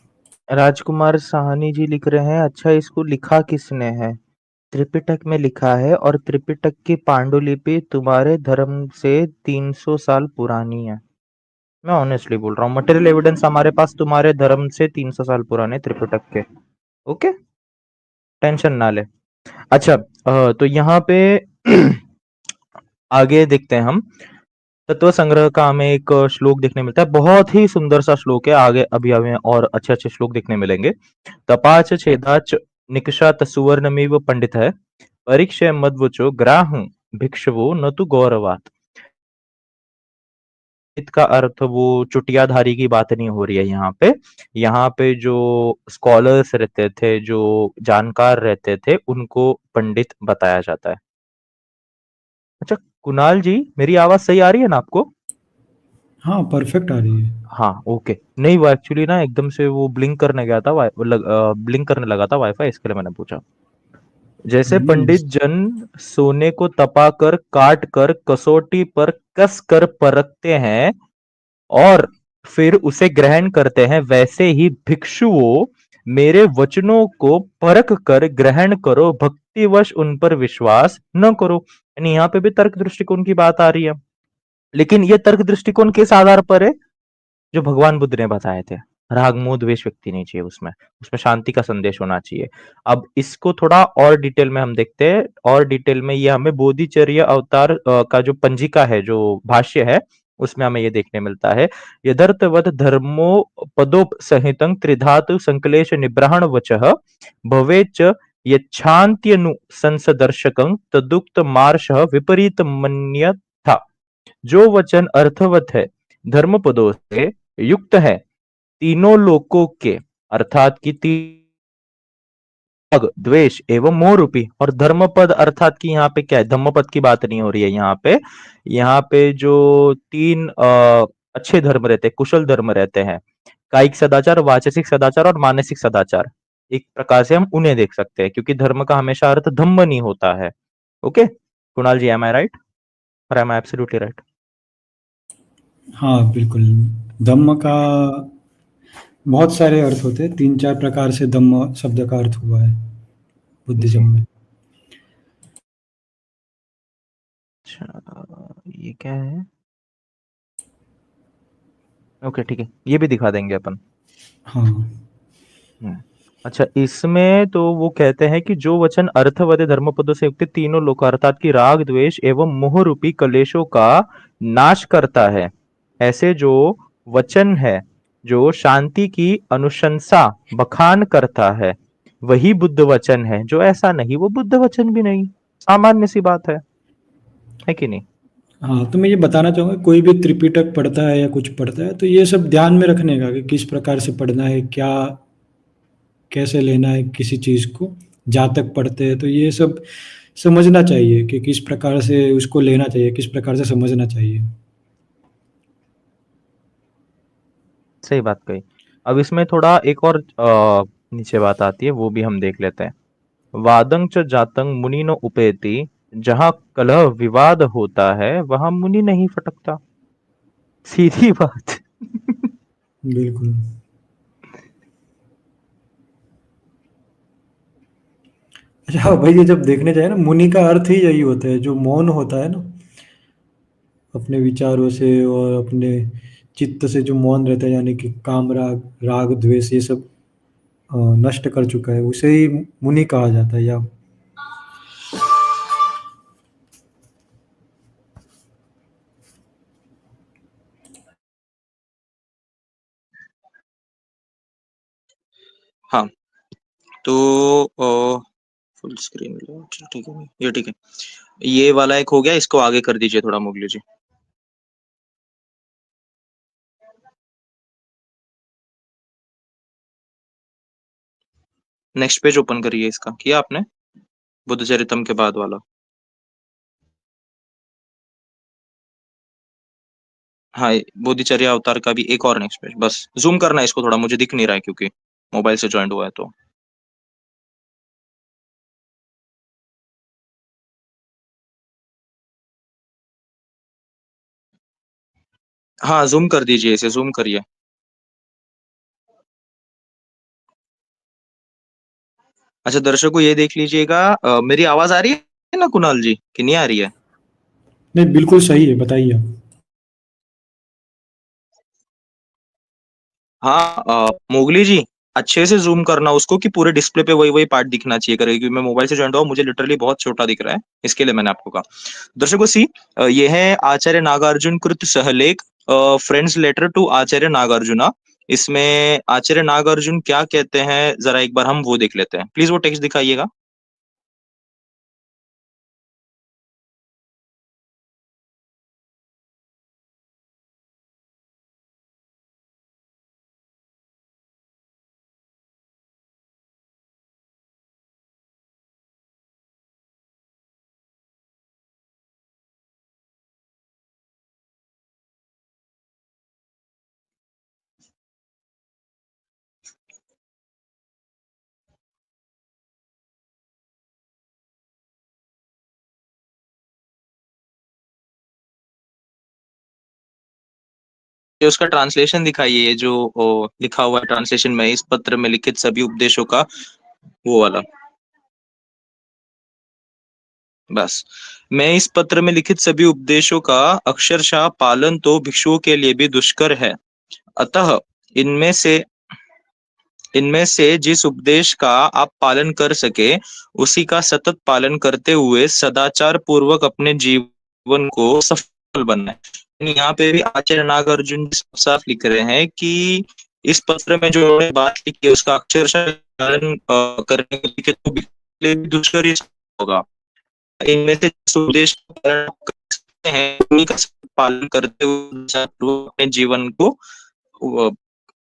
A: राजकुमार साहनी जी लिख रहे हैं, अच्छा इसको लिखा किसने है? त्रिपिटक में लिखा है, और त्रिपिटक की पांडुलिपि तुम्हारे धर्म से 300 साल पुरानी है। मैं ऑनेस्टली बोल रहा हूँ, मटेरियल एविडेंस हमारे पास तुम्हारे धर्म से 300 साल पुराने त्रिपिटक के। ओके, टेंशन ना ले। अच्छा, तो यहाँ पे आगे देखते हैं हम। तत्व संग्रह का हमें एक श्लोक देखने मिलता है, बहुत ही सुंदर सा श्लोक है। आगे अभी हमें और अच्छे अच्छे श्लोक देखने मिलेंगे। तपाच छेदाच निकषात सुवर्णमेव पंडित है, परीक्षय मद्वचो ग्राहु भिक्षवो न तो गौरवात। का अर्थ वो चुटियाधारी की बात नहीं हो रही है यहाँ पे। यहाँ पे जो स्कॉलर्स रहते थे, जो जानकार रहते थे, उनको पंडित बताया जाता है। अच्छा कुणाल जी, मेरी आवाज सही आ रही है ना आपको?
B: हाँ, परफेक्ट आ रही है।
A: हाँ ओके। नहीं वो एक्चुअली ना एकदम से वो ब्लिंक करने गया था, ब्लिंक करने लगा था वाईफाई, इसके लिए मैंने पूछा। जैसे
B: नहीं,
A: पंडित जन सोने को तपा कर काट कर कसौटी पर कस कर परखते हैं और फिर उसे ग्रहण करते हैं, वैसे ही भिक्षुओं मेरे वचनों को परख कर ग्रहण करो, भक्तिवश उन पर विश्वास न करो। यानी यहाँ पे भी तर्क दृष्टिकोण की बात आ रही है, लेकिन ये तर्क दृष्टिकोण किस आधार पर है? जो भगवान बुद्ध ने बताए थे। राग मोह द्वेष व्यक्ति नहीं चाहिए उसमें, उसमें शांति का संदेश होना चाहिए। अब इसको थोड़ा और डिटेल में हम देखते हैं, और डिटेल में ये हमें बोधिचर्य अवतार का जो पंजिका है, जो भाष्य है, उसमें हमें ये देखने मिलता है। यदर्थवत धर्मो पदोप संहितं त्रिधातु संकलेश निब्रहण वचः भवेच्च यच्छान्त्यनु संसदर्शकं तदुक्त मार्शः विपरीत मन्यथा। जो वचन अर्थवत है, धर्म पदों से युक्त है, तीनों लोकों के, अर्थात कि राग द्वेष एवं मोह रूपी, और धर्मपद अर्थात कि यहाँ पे क्या है, धम्मपद की बात नहीं हो रही है यहाँ पे। यहाँ पे जो तीन अच्छे धर्म रहते हैं, कुशल धर्म रहते हैं, कायिक सदाचार, वाचसिक सदाचार और मानसिक सदाचार, एक प्रकार से हम उन्हें देख सकते हैं, क्योंकि धर्म का हमेशा अर्थ धम्म नहीं होता है। ओके कुणाल जी, एम आई राइट और एम आई एब्सोल्युटली राइट?
B: हाँ बिल्कुल। धम्म का बहुत सारे अर्थ होते हैं, 3-4 प्रकार से धम्म शब्द का अर्थ हुआ है बुद्धिज़्म
A: जी।
B: में।
A: अच्छा ये क्या है? ओके ठीक है, ये भी दिखा देंगे अपन।
B: हाँ,
A: हम्म। अच्छा इसमें तो वो कहते हैं कि जो वचन अर्थवत धर्मपदों से युक्त तीनों लोक, अर्थात कि राग द्वेष एवं मोह रूपी कलेशों का नाश करता है, ऐसे जो वचन है, जो शांति की अनुशंसा बखान करता है, वही बुद्ध वचन है। जो ऐसा नहीं, वो बुद्ध वचन भी नहीं। सामान्य सी बात है कि नहीं?
B: हाँ, तो मैं ये बताना चाहूँगा, कोई भी त्रिपिटक पढ़ता है या कुछ पढ़ता है, तो ये सब ध्यान में रखने का कि किस प्रकार से पढ़ना है, क्या कैसे लेना है किसी चीज़ को। जातक पढ़ते हैं, तो ये सब समझना चाहिए कि किस प्रकार से उसको लेना चाहिए, किस प्रकार से समझना चाहिए।
A: सही बात कही। अब इसमें थोड़ा एक और नीचे बात आती है, वो भी हम देख लेते हैं। वादं च जातं मुनि न उपेति, जहां कलह विवाद होता है वहां मुनि नहीं फटकता। सीधी बात।
B: बिल्कुल। अच्छा भाई, ये जब देखने जाए ना, मुनि का अर्थ ही यही होता है, जो मौन होता है ना, अपने विचारों से और अपने चित्त से जो मौन रहता है, यानी कि काम राग राग द्वेष ये सब नष्ट कर चुका है, उसे ही मुनि कहा जाता है। या
C: हाँ, तो फुल स्क्रीन ठीक है, ये ठीक है। ये वाला एक हो गया, इसको आगे कर दीजिए थोड़ा मोगली जी। नेक्स्ट पेज ओपन करिए, इसका किया आपने? बुद्ध चरितम के बाद वाला। हाँ, बोधिचर्या अवतार का भी एक और नेक्स्ट पेज, बस जूम करना है इसको थोड़ा, मुझे दिख नहीं रहा है क्योंकि मोबाइल से ज्वाइंट हुआ है तो। हाँ, जूम कर दीजिए, इसे जूम करिए। अच्छा, दर्शकों ये देख लीजिएगा, मेरी आवाज आ रही है ना कुणाल जी, कि नहीं आ रही है?
B: नहीं, बिल्कुल सही है, बताइए आप।
C: हाँ, मोगली जी, अच्छे से जूम करना उसको कि पूरे डिस्प्ले पे वही वही पार्ट दिखना चाहिए करेगा, क्योंकि मैं मोबाइल से ज्वाइन हुआ, मुझे लिटरली बहुत छोटा दिख रहा है, इसके लिए मैंने आपको कहा। दर्शकों सी, ये है आचार्य नागार्जुन कृत सहलेख, फ्रेंड्स लेटर टू आचार्य नागार्जुना। इसमें आचार्य नागार्जुन क्या कहते हैं, जरा एक बार हम वो देख लेते हैं, प्लीज वो टेक्स्ट दिखाइएगा। ये उसका ट्रांसलेशन दिखाइए, ये जो लिखा हुआ है ट्रांसलेशन में, इस पत्र में लिखित सभी उपदेशों का, वो वाला। बस, मैं इस पत्र में लिखित सभी उपदेशों का अक्षरशः पालन तो भिक्षुओं के लिए भी दुष्कर है। अतः इनमें से इनमें से जिस उपदेश का आप पालन कर सके, उसी का सतत पालन करते हुए सदाचार पूर्वक अपने जीवन को सफल बनाए। यहाँ पे भी आचार्य नागार्जुन साफ साफ लिख रहे हैं कि इस पत्र में जो उन्होंने बात लिखी है उसका अक्षरशः पालन करने के लिए तो बिल्कुल भी दुष्कर ही होगा। इनमें से जिस उपदेश का पालन आप कर सकते हैं, उन्हीं का सतत पालन करते हुए अपने जीवन को अ,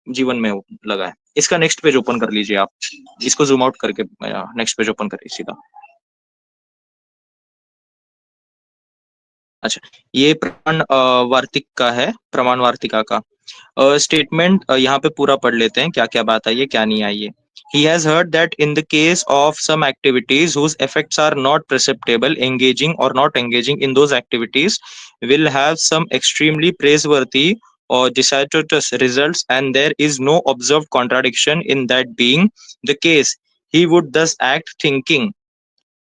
C: जीवन में लगा है। इसका नेक्स्ट पेज ओपन कर लीजिए आप, इसको जूम आउट करके नेक्स्ट पेज ओपन करिए सीधा। अच्छा, ये प्रमाण वार्तिक का है, प्रमाण वार्तिका का स्टेटमेंट यहाँ पे पूरा पढ़ लेते हैं, क्या क्या बात आई है क्या नहीं आई है। He has heard that in the case of some activities whose effects are not perceptible, engaging or not engaging in those activities will have some extremely praiseworthy or disastrous results, and there is no observed contradiction in that being the case. He would thus act thinking,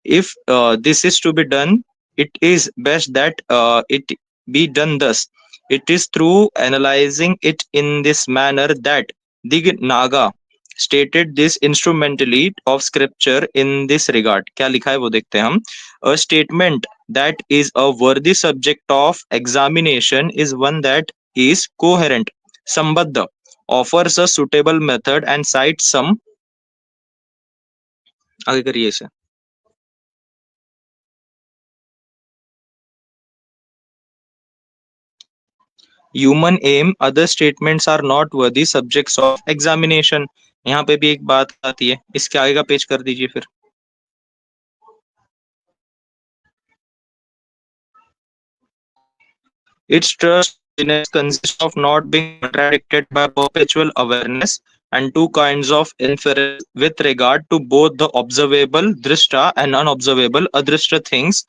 C: if this is to be done, it is best that it be done thus. It is through analyzing it in this manner that Dig Naga stated this instrumentally of scripture in this regard. क्या लिखा है वो देखते हैं हम। A statement that is a worthy subject of examination is one that is coherent, संबद्ध, offers a suitable method and cites some, आगे करिए इसे। Human aim, other statements are not worthy subjects of examination। यहाँ पे भी एक बात आती है, इसके आगे का पेज कर दीजिए फिर। Its trustworthiness consists of not being contradicted by perpetual awareness and two kinds of inference with regard to both the observable drishta and unobservable adrishta things,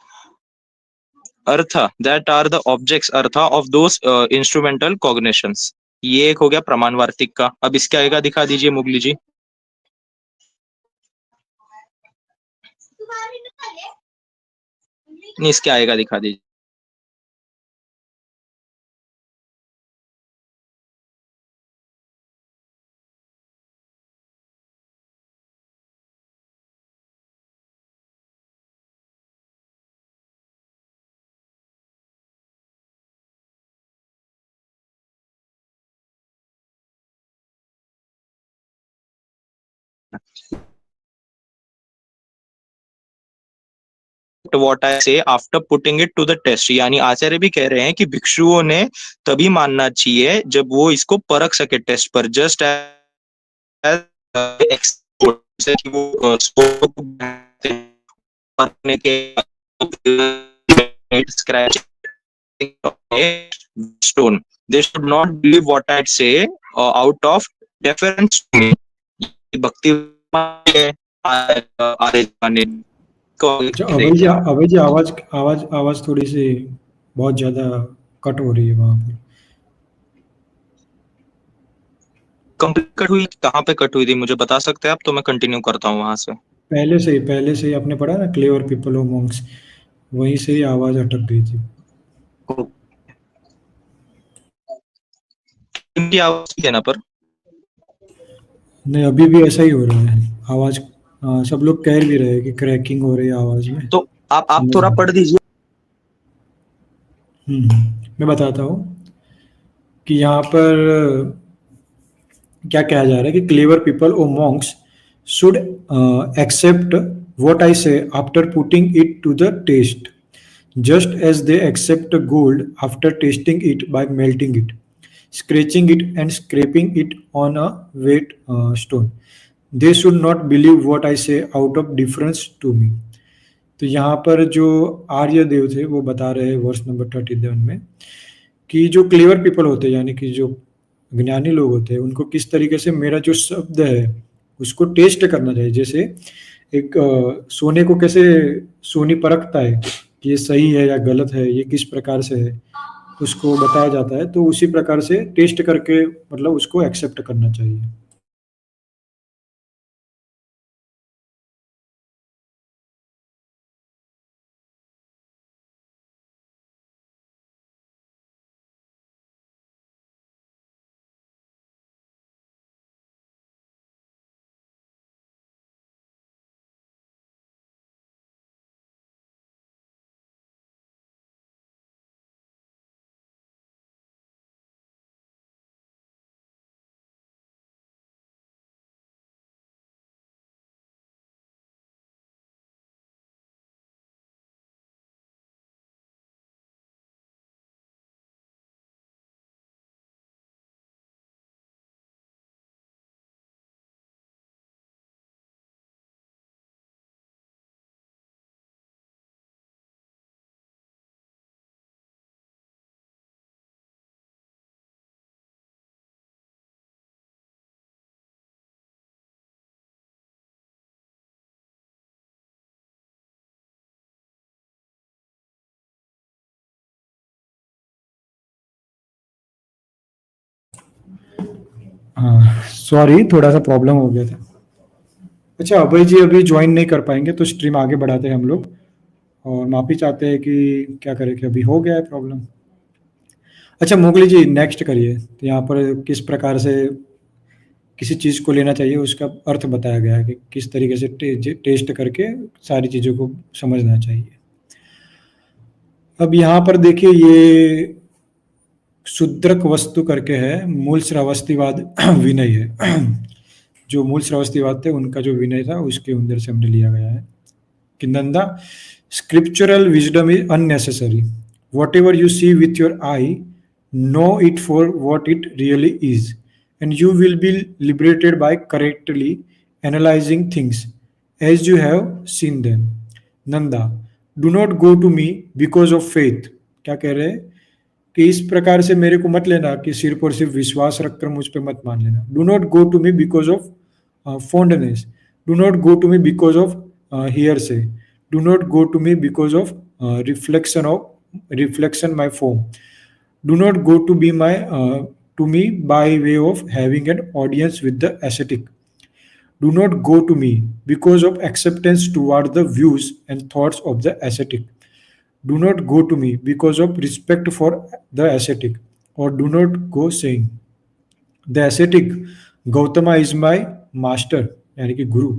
C: artha, that are the objects artha of those instrumental cognitions। ये एक हो गया प्रमाण वार्तिक का। अब इसके आगे का दिखा दीजिए मुगली जी। नहीं, इसके आगे का दिखा दीजिए। what I say after putting it to the test. यानी आचार्य भी कह रहे हैं कि भिक्षुओं ने तभी मानना चाहिए जब वो इसको परख सके टेस्ट पर, जस्ट एज कि वो परखने के stone. They should not believe what I say out of deference to me. भक्ति
B: अभय जी आवाज थोड़ी सी बहुत ज्यादा कट हो रही है वहां पर।
C: कंप्लीट कट हुई, कहाँ पे कट हुई थी मुझे बता सकते हैं आप, तो मैं कंटिन्यू करता हूँ वहां से।
B: पहले से ही आपने पढ़ा ना, क्लेवर पीपल ओ मॉन्क्स, वहीं से ही आवाज अटक गई थी।
C: इनकी आवाज है ना पर
B: नहीं, अभी भी ऐसा ही हो रहा है आवाज। सब लोग कह भी रहे हैं कि क्रैकिंग हो रही है आवाज में।
C: तो आप थोड़ा पढ़ दीजिए।
B: मैं बताता हूँ कि यहाँ पर क्या कहा जा रहा है कि clever people o monks should accept what I say after putting it to the test, just as they accept gold after tasting it by melting it, scratching it, and scraping it on a wet stone. They should not believe what I say out of deference to me. तो यहाँ पर जो आर्य देव थे वो बता रहे हैं वर्ष नंबर 37 में कि जो क्लेवर पीपल होते हैं, यानी कि जो ज्ञानी लोग होते हैं, उनको किस तरीके से मेरा जो शब्द है उसको टेस्ट करना चाहिए। जैसे एक सोने को कैसे सोनी परखता है कि ये सही है या गलत है, ये किस प्रकार से है, उसको बताया जाता है। तो उसी प्रकार से टेस्ट करके मतलब उसको एक्सेप्ट करना चाहिए। सॉरी, थोड़ा सा प्रॉब्लम हो गया था। अच्छा, अभय जी अभी ज्वाइन नहीं कर पाएंगे तो स्ट्रीम आगे बढ़ाते हैं हम लोग, और माफी चाहते हैं कि क्या करें कि अभी हो गया है प्रॉब्लम। अच्छा मोगली जी नेक्स्ट करिए। तो यहाँ पर किस प्रकार से किसी चीज़ को लेना चाहिए उसका अर्थ बताया गया है कि किस तरीके से टेस्ट करके सारी चीज़ों को समझना चाहिए। अब यहाँ पर देखिए ये शूद्रक वस्तु करके है, मूल श्रावस्तिवाद विनय है। जो मूल श्रावस्तिवाद थे उनका जो विनय था उसके अंदर से हमने लिया गया है कि Nanda, scriptural wisdom is unnecessary. Whatever you see with your eye, know it for what it really is, and you will be liberated by correctly analyzing things as you have seen them. Nanda, do not go to me because of faith. क्या कह रहे हैं कि इस प्रकार से मेरे को मत लेना कि सिर्फ और सिर्फ विश्वास रखकर मुझ पे मत मान लेना। Do not go to me because of fondness. Do not go to me because of hearsay. Do not go to me because of reflection my form. Do not go to be to me by way of having an audience with the ascetic. Do not go to me because of acceptance toward the views and thoughts of the ascetic. Do not go to me because of respect for the ascetic, or do not go saying, the ascetic Gautama is my master, यानी कि गुरु।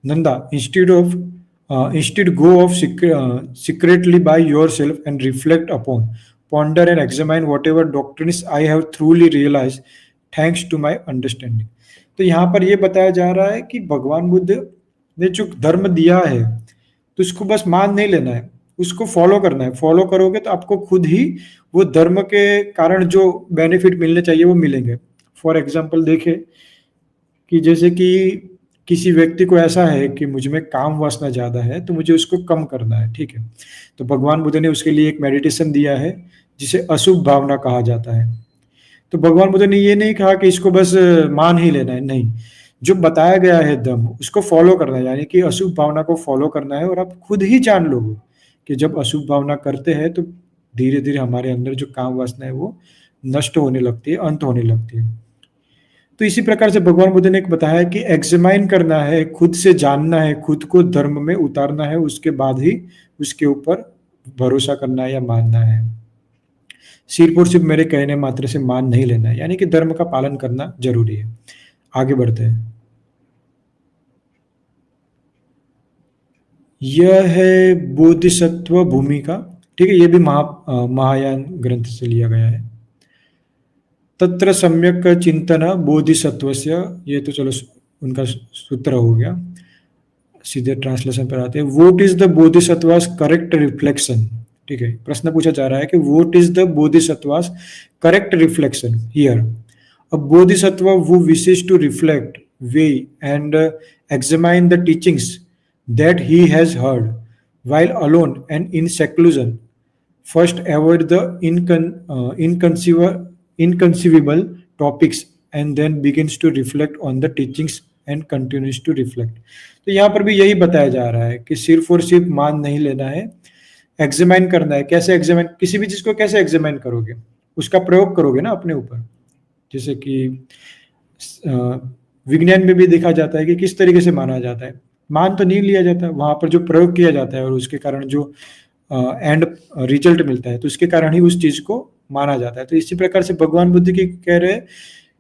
B: Nanda, instead go of secretly by yourself and reflect upon, ponder and examine whatever doctrines I have truly realized thanks to my understanding. तो यहाँ पर ये बताया जा रहा है कि भगवान बुद्ध ने जो धर्म दिया है तो उसको बस मान नहीं लेना है, उसको फॉलो करना है। फॉलो करोगे तो आपको खुद ही वो धर्म के कारण जो बेनिफिट मिलने चाहिए वो मिलेंगे। फॉर एग्जाम्पल देखें कि जैसे कि किसी व्यक्ति को ऐसा है कि मुझ में काम वासना ज़्यादा है तो मुझे उसको कम करना है, ठीक है। तो भगवान बुद्ध ने उसके लिए एक मेडिटेशन दिया है जिसे अशुभ भावना कहा जाता है। तो भगवान बुद्ध ने ये नहीं कहा कि इसको बस मान ही लेना है, नहीं, जो बताया गया है दम उसको फॉलो करना है, यानी कि अशुभ भावना को फॉलो करना है। और आप खुद ही जान लोगे कि जब अशुभ भावना करते हैं तो धीरे धीरे हमारे अंदर जो काम वासना है वो नष्ट होने लगती है, अंत होने लगती है। तो इसी प्रकार से भगवान बुद्ध ने एक बताया कि एग्जामाइन करना है, खुद से जानना है, खुद को धर्म में उतारना है, उसके बाद ही उसके ऊपर भरोसा करना है या मानना है। सिर्फ और सिर्फ मेरे कहने मात्र से मान नहीं लेना है, यानी कि धर्म का पालन करना जरूरी है। आगे बढ़ते हैं। यह है बोधिसत्व भूमिका, ठीक है। ये भी महायान ग्रंथ से लिया गया है। तत्र सम्यक चिंतन बोधिसत्वस्य, ये तो चलो उनका सूत्र हो गया, सीधे ट्रांसलेशन पर आते हैं। What is the bodhisattva's correct reflection, ठीक है। प्रश्न पूछा जा रहा है कि what is the bodhisattva's correct reflection here. A bodhisattva who wishes to reflect, weigh and examine the teachings that he has heard while alone and in seclusion, first avoid the inconceivable topics and then begins to reflect on the teachings and continues to reflect। तो यहाँ पर भी यही बताया जा रहा है कि सिर्फ और सिर्फ मान नहीं लेना है, एग्जामाइन करना है। कैसे एग्जामाइन, किसी भी चीज को कैसे एग्जामाइन करोगे, उसका प्रयोग करोगे ना अपने ऊपर। जैसे कि विज्ञान में भी देखा जाता है कि किस तरीके से माना जाता है, मान तो नहीं लिया जाता, वहां पर जो प्रयोग किया जाता है और उसके कारण जो एंड रिजल्ट मिलता है तो उसके कारण ही उस चीज को माना जाता है। तो इसी प्रकार से भगवान बुद्ध की कह रहे हैं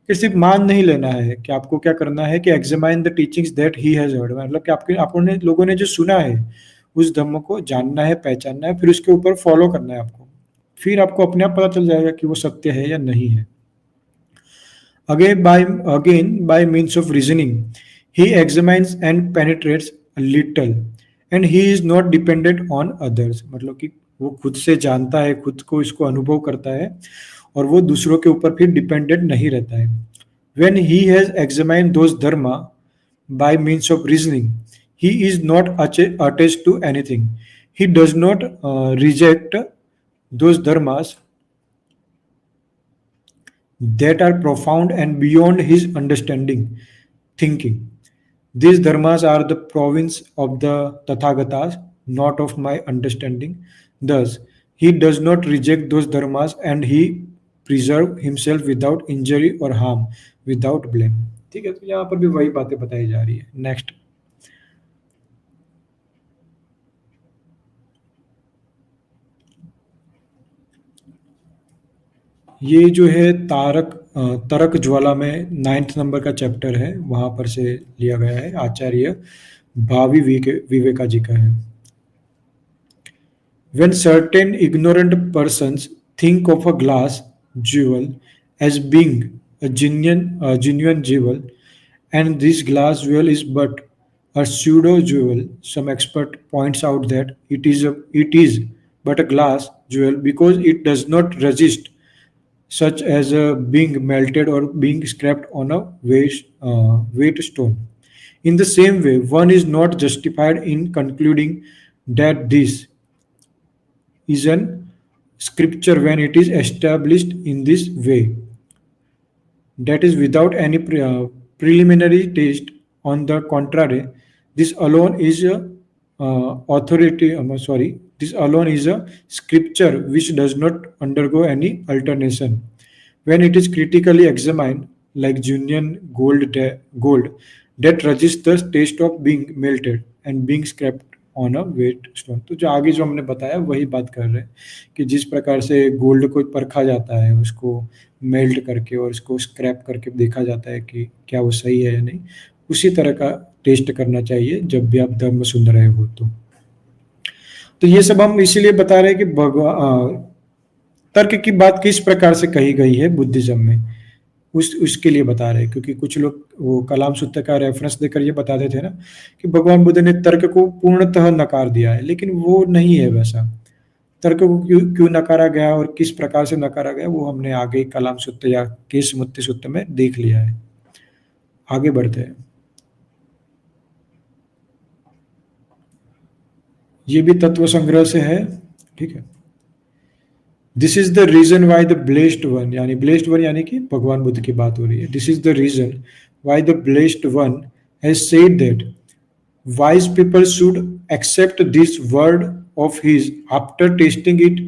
B: कि सिर्फ मान नहीं लेना है, कि आपको क्या करना है कि examine the teachings that he has heard, मतलब कि आपके आपने लोगों ने जो सुना है उस धर्म को जानना है, पहचानना है, फिर उसके ऊपर फॉलो करना है आपको। फिर आपको अपने आप पता चल जाएगा कि वो सत्य है या नहीं है। Again, by means of reasoning, he examines and penetrates a little, and he is not dependent on others। मतलब कि वो खुद से जानता है, खुद को इसको अनुभव करता है और वो दूसरों के ऊपर फिर डिपेंडेंट नहीं रहता है। When he has examined those dharma by means of reasoning, he is not attached to anything. He does not reject those dharmas that are profound and beyond his understanding, thinking. These dharmas are the province of the Tathagatas, not of my understanding. Thus, he does not reject those dharmas and he preserves himself without injury or harm, without blame। ठीक है, तो यहाँ पर भी वही बातें बताई जा रही है। नेक्स्ट, ये जो है तरक ज्वाला में 9th नंबर का चैप्टर है, वहां पर से लिया गया है, आचार्य भावी विवेका जी का है। When certain ignorant persons think of a glass jewel as being a genuine jewel, and this glass jewel is but a pseudo jewel, some expert points out that it is but a glass jewel because it does not resist, such as being melted or being scraped on a weight stone. In the same way, one is not justified in concluding that this is an scripture when it is established in this way, that is without any preliminary test. On the contrary, this alone is a this alone is a scripture which does not undergo any alternation. When it is critically examined, like genuine gold that resists the taste of being melted and being scraped on a whetstone. तो जो आगे जो हमने बताया वही बात कर रहे हैं कि जिस प्रकार से गोल्ड को परखा जाता है, उसको मेल्ट करके और उसको स्क्रैप करके देखा जाता है कि क्या वो सही है या नहीं, उसी तरह का टेस्ट करना चाहिए जब भी आप धर्म सुन रहे हो। तो ये सब हम इसीलिए बता रहे हैं कि तर्क की बात किस प्रकार से कही गई है बुद्धिज्म में। उसके लिए बता रहे हैं, क्योंकि कुछ लोग वो कलाम सूत्र का रेफरेंस देकर ये बताते थे ना कि भगवान बुद्ध ने तर्क को पूर्णतः नकार दिया है, लेकिन वो नहीं है वैसा। तर्क को क्यों नकारा गया और किस प्रकार से नकारा गया वो हमने आगे कलाम सूत्र या केशमुत्ति सूत्र में देख लिया है। आगे बढ़ते हैं। ये भी तत्व संग्रह से है, ठीक है। This is the reason why the blessed one, यानी ब्लेस्ड वन यानी कि भगवान बुद्ध की बात हो रही है। This is the reason why the blessed one has said that wise people should accept this word of his after tasting it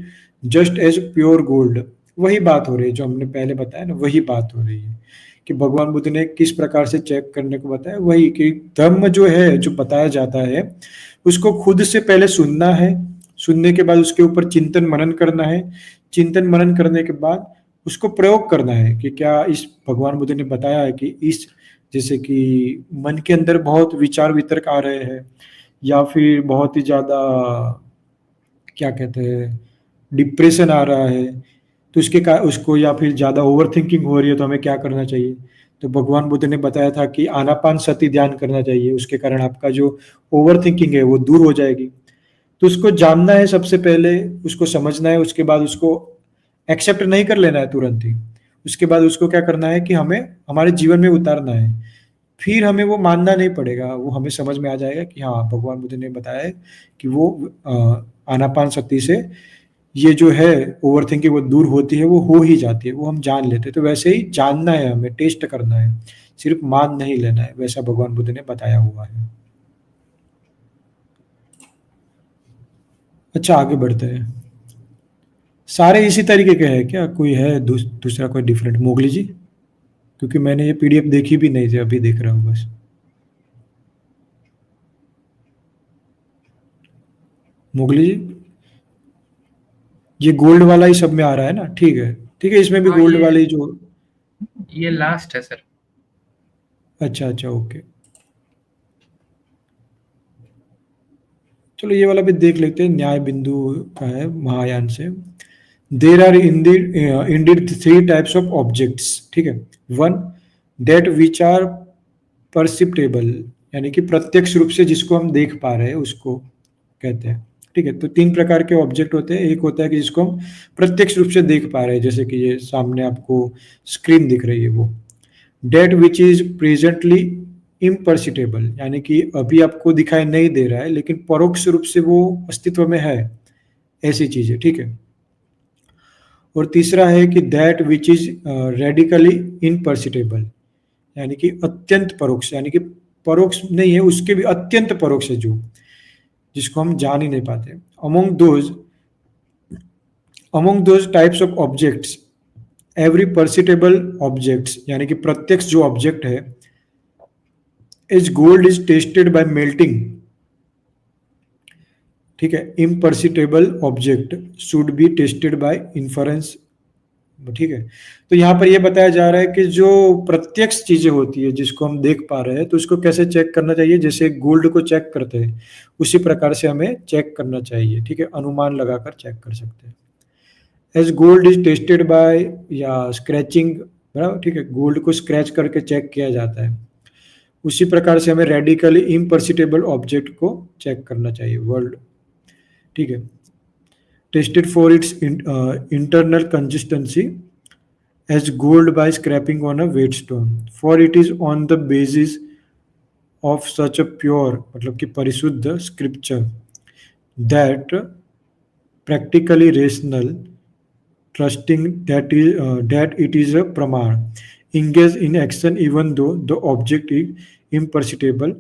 B: just as pure gold। वही बात हो रही है जो हमने पहले बताया ना, वही बात हो रही है कि भगवान बुद्ध ने किस प्रकार से चेक करने को बताया। वही कि धर्म जो है, जो बताया जाता है, उसको खुद से पहले सुनना है, सुनने के बाद उसके ऊपर चिंतन मनन करना है, चिंतन मनन करने के बाद उसको प्रयोग करना है कि क्या इस भगवान बुद्ध ने बताया है कि इस, जैसे कि मन के अंदर बहुत विचार वितर्क आ रहे हैं या फिर बहुत ही ज़्यादा क्या कहते हैं डिप्रेशन आ रहा है, तो उसको या फिर ज़्यादा ओवर थिंकिंग हो रही है, तो हमें क्या करना चाहिए। तो भगवान बुद्ध ने बताया था कि आनापान सती ध्यान करना चाहिए, उसके कारण आपका जो ओवर थिंकिंग है वो दूर हो जाएगी। तो उसको जानना है सबसे पहले, उसको समझना है, उसके बाद उसको एक्सेप्ट नहीं कर लेना है तुरंत ही, उसके बाद उसको क्या करना है कि हमें हमारे जीवन में उतारना है। फिर हमें वो मानना नहीं पड़ेगा, वो हमें समझ में आ जाएगा कि हाँ भगवान बुद्ध ने बताया है कि वो आनापान शक्ति से ये जो है ओवर थिंकिंग वो दूर होती है, वो हो ही जाती है, वो हम जान लेते हैं। तो वैसे ही जानना है, हमें टेस्ट करना है, सिर्फ मान नहीं लेना है, वैसा भगवान बुद्ध ने बताया हुआ है। अच्छा आगे बढ़ते हैं। सारे इसी तरीके के हैं क्या, कोई है दूसरा कोई डिफरेंट? मोगली जी, क्योंकि मैंने ये पीडीएफ देखी भी नहीं थी, अभी देख रहा हूँ बस। मोगली जी, ये गोल्ड वाला ही सब में आ रहा है ना? ठीक है ठीक है, इसमें भी गोल्ड वाले ही जो,
D: ये लास्ट है सर।
B: अच्छा अच्छा ओके, चलो ये वाला भी देख लेते हैं। न्याय बिंदु का है महायान से। There are indeed 3 types of objects, ठीक है। 1 डेट विच आर परसिप्टेबल, यानी कि प्रत्यक्ष रूप से जिसको हम देख पा रहे हैं उसको कहते हैं, ठीक है। तो 3 प्रकार के ऑब्जेक्ट होते हैं। एक होता है कि जिसको हम प्रत्यक्ष रूप से देख पा रहे हैं, जैसे कि ये सामने आपको स्क्रीन दिख रही है वो। डेट विच इज प्रेजेंटली इम्पर्सिटेबल, यानी कि अभी आपको दिखाई नहीं दे रहा है लेकिन परोक्ष रूप से वो अस्तित्व में है, ऐसी चीज है, ठीक है। और तीसरा है कि दैट विच इज रेडिकली इनपर्सिटेबल, यानी कि अत्यंत परोक्ष, यानी कि परोक्ष नहीं है, उसके भी अत्यंत परोक्ष है, जो जिसको हम जान ही नहीं पाते। Among those types of objects every perceptible objects, यानी कि प्रत्यक्ष जो ऑब्जेक्ट है, is gold is tested by melting, ठीक है। Imperceptible object should be tested by inference, ठीक है। तो यहाँ पर यह बताया जा रहा है कि जो प्रत्यक्ष चीजें होती है जिसको हम देख पा रहे हैं, तो उसको कैसे चेक करना चाहिए, जैसे गोल्ड को चेक करते हैं उसी प्रकार से हमें चेक करना चाहिए, ठीक है। अनुमान लगाकर चेक कर सकते हैं। As gold is tested by या स्क्रैचिंग, बराबर, ठीक है, गोल्ड को स्क्रैच करके चेक किया जाता है, उसी प्रकार से हमें रेडिकली इम्पर्सिटेबल ऑब्जेक्ट को चेक करना चाहिए, वर्ल्ड, ठीक है। Tested for its internal consistency as gold by scraping on a whetstone, for it is on the basis of such a pure, मतलब कि परिशुद्ध scripture, that practically rational trusting that it is a praman, engage in action even though the object is imperceptible,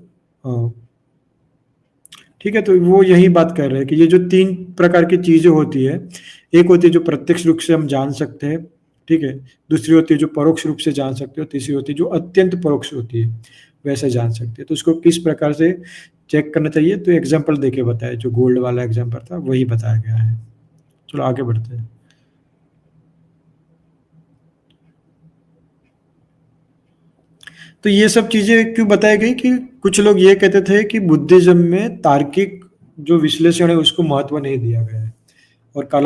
B: ठीक है। तो वो यही बात कर रहे हैं कि ये जो 3 प्रकार की चीजें होती है, एक होती है जो प्रत्यक्ष रूप से हम जान सकते हैं, ठीक है, दूसरी होती है जो परोक्ष रूप से जान सकते हो, तीसरी होती है जो अत्यंत परोक्ष होती है, वैसे जान सकते हैं। तो उसको किस प्रकार से चेक करना चाहिए, तो एग्जाम्पल देके बताया, जो गोल्ड वाला एग्जाम्पल था वही बताया गया है। चलो आगे बढ़ते हैं। तो ये सब चीजें क्यों बताई गई कि कुछ लोग ये कहते थे कि बुद्धिज्म में तार्किक जो विश्लेषण है उसको महत्व नहीं दिया गया है, और कला